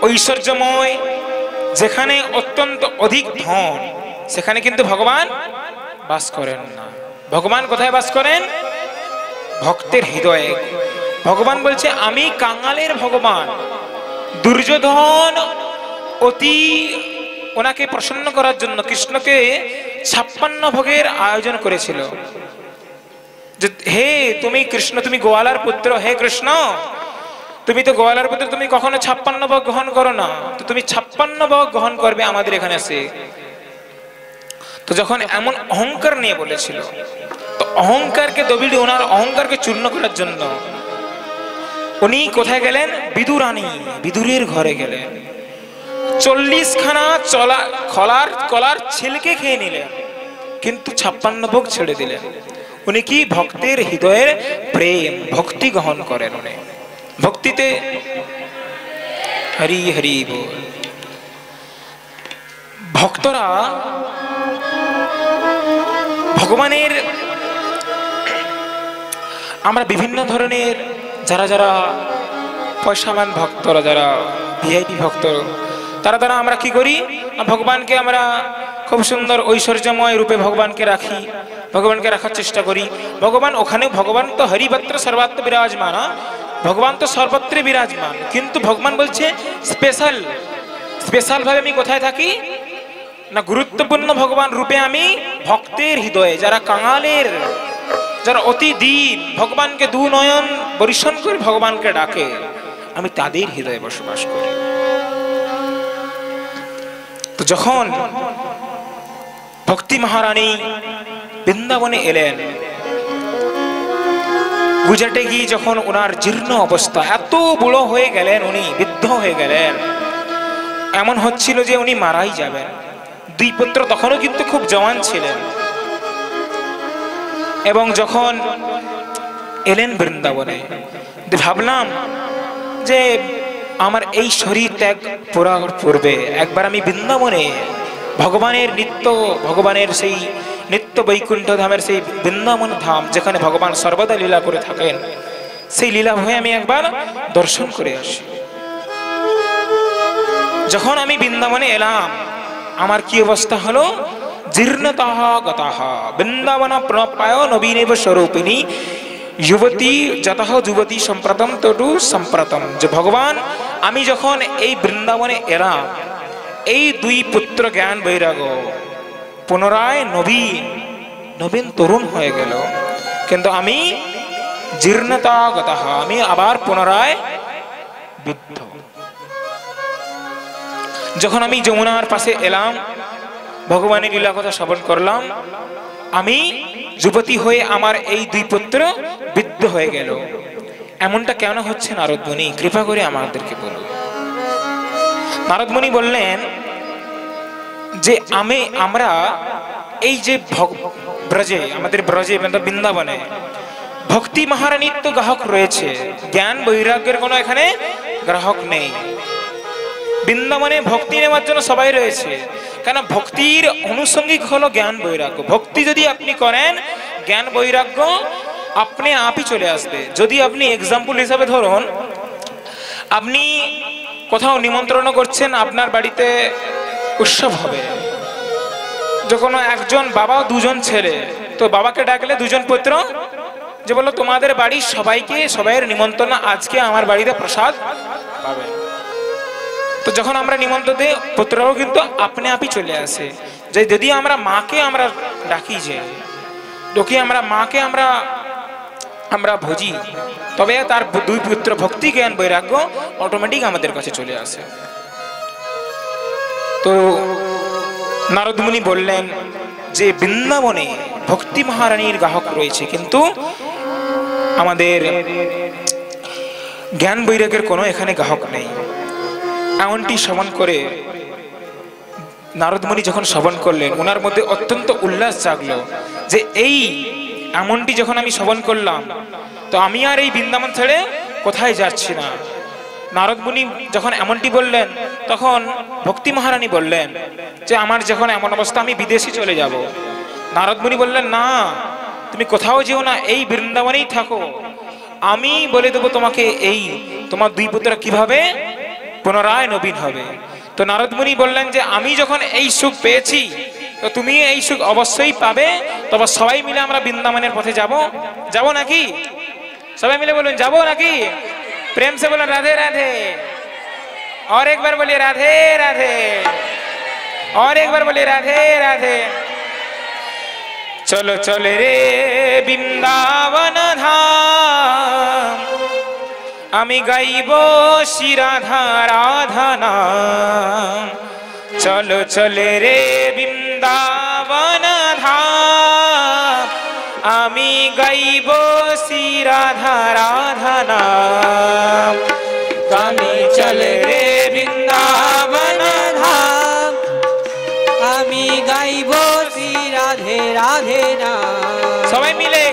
ঐশ্বর্যময়, যেখানে অত্যন্ত অধিক ধন, সেখানে কিন্তু ভগবান বাস করেন না। ভগবান কোথায় বাস করেন? ভক্তের হৃদয়ে। ভগবান বলছে আমি কাঙালের ভগবান। দুর্যোধন অতি ওনাকে প্রসন্ন করার জন্য কৃষ্ণকে 56 ভোগের আয়োজন করেছিল, যে হে তুমি কৃষ্ণ, তুমি গোয়ালার পুত্র, হে কৃষ্ণ তুমি তো গোয়ালার পুত্র, তুমি কখনো 56 ভোগ গ্রহণ করো না, তো তুমি 56 ভোগ গ্রহণ করবে আমাদের এখানে এসে। তো যখন এমন অহংকার নিয়ে বলেছিল, তো অহংকারকে দবিয়ে ওনার অহংকারকে চূর্ণ করার জন্য উনি কোথায় গেলেন? বিদুরানী, বিদুরের ঘরে গেলেন। 40 খানা কলার ছিলকে খেয়ে নিলেন, কিন্তু 56 ভোগ ছেড়ে দিলেন। উনি কি? ভক্তের হৃদয়ের প্রেম, ভক্তি গ্রহণ করেন। উনি ভক্তিতে হরি হরি বল। ভক্তরা ভগবানের, আমরা বিভিন্ন ধরনের যারা যারা পয়সামান ভক্তরা, যারা ভিআইপি ভক্ত, তারা আমরা কি করি? ভগবানকে আমরা খুব সুন্দর ঐশ্বর্যময় রূপে ভগবানকে রাখি, ভগবানকে রাখার চেষ্টা করি। ভগবান ওখানে, ভগবান তো হরিভদ্র সর্বাত্র বিরাজমান, ভগবান তো সর্বত্রে বিরাজমান, কিন্তু ভগবান বলছে স্পেশাল ভাবে আমি কোথায় থাকি না? গুরুত্বপূর্ণ ভগবান রূপে আমি ভক্তের হৃদয়ে, যারা কাঙালের, যারা অতি দীন, ভগবানকে দু নয়ন বরিশন করে ভগবানকে ডাকে, আমি তাদের হৃদয়ে বসবাস করি। তো যখন ভক্তি মহারানী বৃন্দাবনে এলেন, গুজরাটে গিয়ে যখন ওনার জীর্ণ অবস্থা, এত বুড়ো হয়ে গেলেন, উনি বৃদ্ধ হয়ে গেলেন, এমন হচ্ছিল যে উনি মারাই যাবেন। 2 পুত্র তখনও কিন্তু খুব জওয়ান ছিলেন। এবং যখন এলেন বৃন্দাবনে, ভাবলাম যে আমার এই শরীর ত্যাগ করার পূর্বে একবার আমি বৃন্দাবনে ভগবানের ভগবানের সেই নিত্য বৈকুণ্ঠ ধামের সেই বৃন্দাবন ধাম, যেখানে ভগবান সর্বদা লীলা করে থাকেন, সেই লীলা হয়ে আমি একবার দর্শন করে আসি। যখন আমি বৃন্দাবনে এলাম, আমার কি অবস্থা হলো? জীর্ণতাহ গতাহ বৃন্দাবন প্রণপায় নবীনেব স্বরূপিণী যুবতী যতঃ যুবতী সম্প্রতম তটু সম্প্রতম। যে ভগবান, আমি যখন এই বৃন্দাবনে এলাম, এই 2 পুত্র জ্ঞান বৈরাগ পুনরায় নবীন তরুণ হয়ে গেল, কিন্তু আমি জীর্ণতা গতাহ, আমি আবার পুনরায় বৃদ্ধ। যখন আমি যমুনার পাশে এলাম, ভগবানের লীলা কথা শ্রবণ করলাম, আমি যুবতী হয়ে আমার এই 2 পুত্র বৃদ্ধ হয়ে গেল। এমনটা কেন হচ্ছে নারদ মুনি? কৃপা করে আমাদেরকে বলুন। নারদ মুনি বললেন যে আমরা এই যে ব্রজে, আমাদের ব্রজে বৃন্দাবনে ভক্তি মহারানীর তো গ্রাহক রয়েছে, জ্ঞান বৈরাগ্যের কোনো এখানে গ্রাহক নেই। বৃন্দাবনে ভক্তি নেওয়ার জন্য সবাই রয়েছে, কেন? ভক্তির অনুষঙ্গিক হলো জ্ঞান বৈরাগ্য। ভক্তি যদি আপনি করেন, জ্ঞান বৈরাগ্য আপনি আপই চলে আসবে। যদি আপনি এক্সাম্পল হিসাবে ধরুন, আপনি কোথাও নিমন্ত্রণ করছেন, আপনার বাড়িতে উৎসব হবে, যখন একজন বাবা 2 জন ছেলে, তো বাবাকে ডাকলে 2 জন পুত্র, যে বললো তোমাদের বাড়ির সবাইয়ের নিমন্ত্রণ, আজকে আমার বাড়িতে প্রসাদ পাবে। তো যখন আমরা নিমন্ত্রণ দিই, পুত্ররাও কিন্তু আপনি আপই চলে আসে। যে যদি আমরা মাকে আমরা ডাকি, যে ডকি আমরা মাকে আমরা ভোজি, তবে তার 2 পুত্র ভক্তি জ্ঞান বৈরাগ্য অটোমেটিক আমাদের কাছে চলে আসে। তো নারদ মুনি বললেন যে বৃন্দাবনে ভক্তি মহারানীর গ্রাহক রয়েছে, কিন্তু আমাদের জ্ঞান বৈরাগ্যের কোনো এখানে গ্রাহক নেই। এমনটি শ্রবণ করে নারদ মুনি যখন শ্রবণ করলেন, ওনার মধ্যে অত্যন্ত উল্লাস জাগলো যে এই এমনটি যখন আমি শ্রবণ করলাম, তো আমি আর এই বৃন্দাবন ছেড়ে কোথায় যাচ্ছি না। নারদ মুনি যখন এমনটি বললেন, তখন ভক্তি মহারানী বললেন যে আমার যখন এমন অবস্থা, আমি বিদেশে চলে যাব। নারদ মুনি বললেন, না, তুমি কোথাও যেও না, এই বৃন্দাবনেই থাকো, আমি বলে দেবো তোমাকে এই তোমার 2 পুত্র কিভাবে পুনরায় নবীন হবে। তো নারদ মুনি বললেন যে আমি যখন এই সুখ পেয়েছি তো তুমি এই সুখ অবশ্যই পাবে, তবে সবাই মিলে আমরা বৃন্দাবনের পথে যাব, যাব নাকি? সবাই মিলে বলুন যাব নাকি? প্রেম সে বলুন রাধে রাধে। और एक बार बोलिए राधे राधे, और एक बार बोलिए राधे राधे। चलो चले रे বৃন্দাবন ধাম, আমি গাইব শ্রী রাধা রাধা নাম। চলো চলে রে বৃন্দাবন ধাম, আমি গাইব শ্রী রাধা রাধা নাম। আমি চলে রে বৃন্দাবন ধাম, আমি গাইব শ্রী রাধে রাধে নাম। সবাই মিলে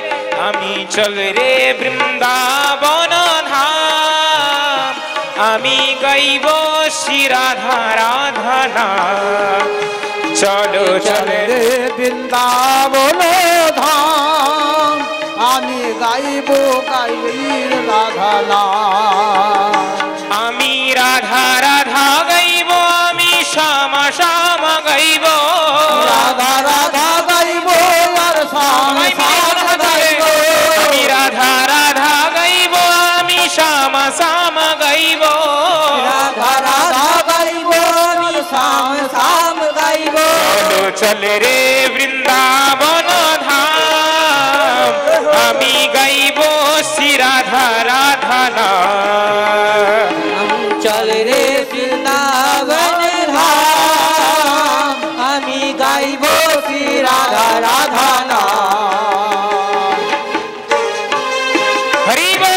আমি চলে রে বৃন্দাবন ধাম, আমি গাইব শ্রী রাধা রাধা নাম। চলো চলে রে বৃন্দাবন ধাম, আমি গাইব গাইবীর রাধা নাম। আমি রাধা রাধা গাইব, আমি শ্যামা শ্যামা গাইব। রাধা রাধা গাইব আর শ্যাম শ্যাম গাইব। আমি রাধা রাধা গাইব, আমি শ্যামা শ্যামা গাইব। রাধা রাধা গাইব, আমি শ্যাম শ্যাম গাইব। চলো চলে রে বৃন্দাবন ধাম, আমি গাইব শ্রী রাধা রাধা নাম। চল রে বৃন্দাবন ধাম, আমি গাইব শ্রী রাধা রাধা নাম। হরি বল।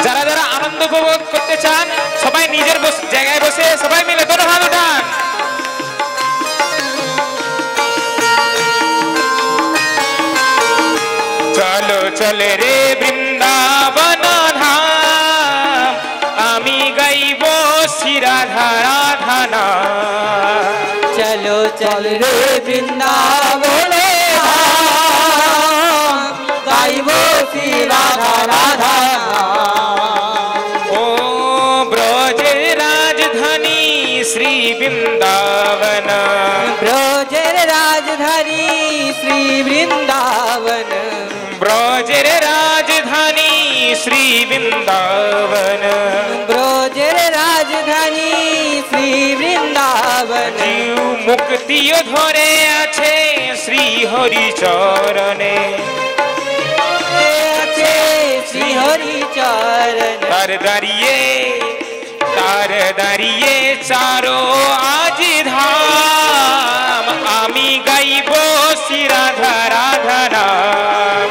যারা যারা আনন্দ উপভোগ করতে চান সবাই নিজের জায়গায় বসে সবাই মিলে দোনো হাত উঠান। চলো চলে রে বৃন্দাবন ধাম, আমি গাইব শ্রী রাধা রাধা নাম। চলো চল রে বৃন্দাবন ধাম, গাইব শ্রী রাধা রাধা নাম। ও ব্রজের রাজধানী শ্রী বৃন্দাবন, ব্রজের রাজধানী শ্রী বৃন্দাবন। ব্রজের রাজধানী শ্রী বৃন্দাবন। ব্রজের রাজধানী শ্রী বৃন্দাবন। জীব মুক্তিও ধরে আছে শ্রী হরি চরণে, আছে শ্রী হরি চরণ। তার দাঁড়িয়ে চারো আজ ধাম, আমি গাইব শ্রী রাধা রাধা নাম।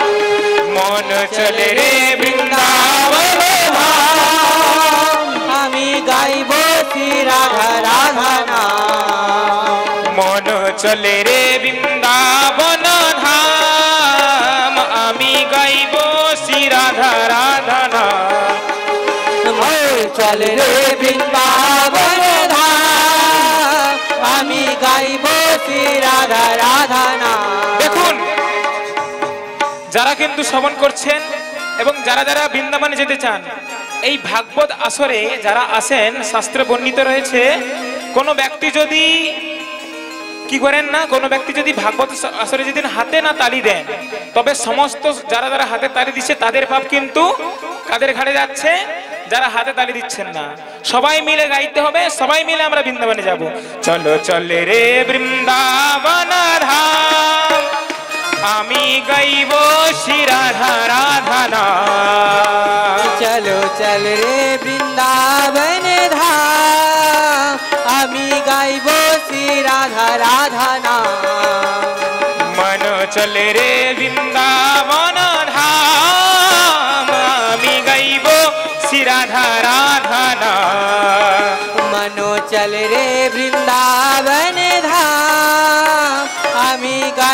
মন চলে রে বৃন্দাবন ধাম, আমি গাইব শ্রী রাধা রাধা নাম। মন চলে রে বৃন্দাবন ধাম, আমি গাইব শ্রী রাধা রাধা নাম। চল রে বৃন্দাবন ধাম, আমি গাইব শ্রী রাধা রাধা নাম। দেখুন যারা কিন্তু শ্রবণ করছেন এবং যারা যারা বৃন্দাবনে যেতে চান, এই ভাগবত আসরে যারা আসেন শাস্ত্রে বর্ণিত রয়েছে, কোনো ব্যক্তি যদি কি করেন না, কোনো ব্যক্তি যদি ভাগবত আসরে যেদিন হাতে না তালি দেন, তবে সমস্ত যারা যারা হাতে তালি দিচ্ছে তাদের পাপ কিন্তু কাদের ঘাড়ে যাচ্ছে? যারা হাতে তালি দিচ্ছেন না। সবাই মিলে গাইতে হবে, সবাই মিলে আমরা বৃন্দাবনে যাব। চলো চলে রে বৃন্দাবন ধাম, আমি গাইব শ্রী রাধা রাধা নাম। চলো চল রে বৃন্দাবন ধাম, আমি গাইব শ্রী রাধা রাধা নাম। মন চলে রে বৃন্দাবন ধাম, আমি গাইব শ্রী রাধা রাধা নাম। মনো চল রে বৃন্দাবন ধাম, আমি গাইব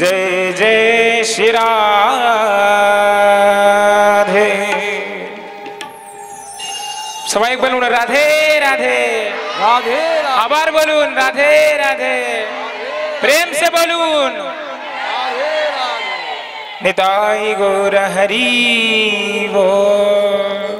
जय जय श्री राधे। সবাই বলুন রাধে রাধে राधे राधे আবার বলুন রাধে রাধে প্রেম সে বলুন নিতাই গৌর হরি बोल।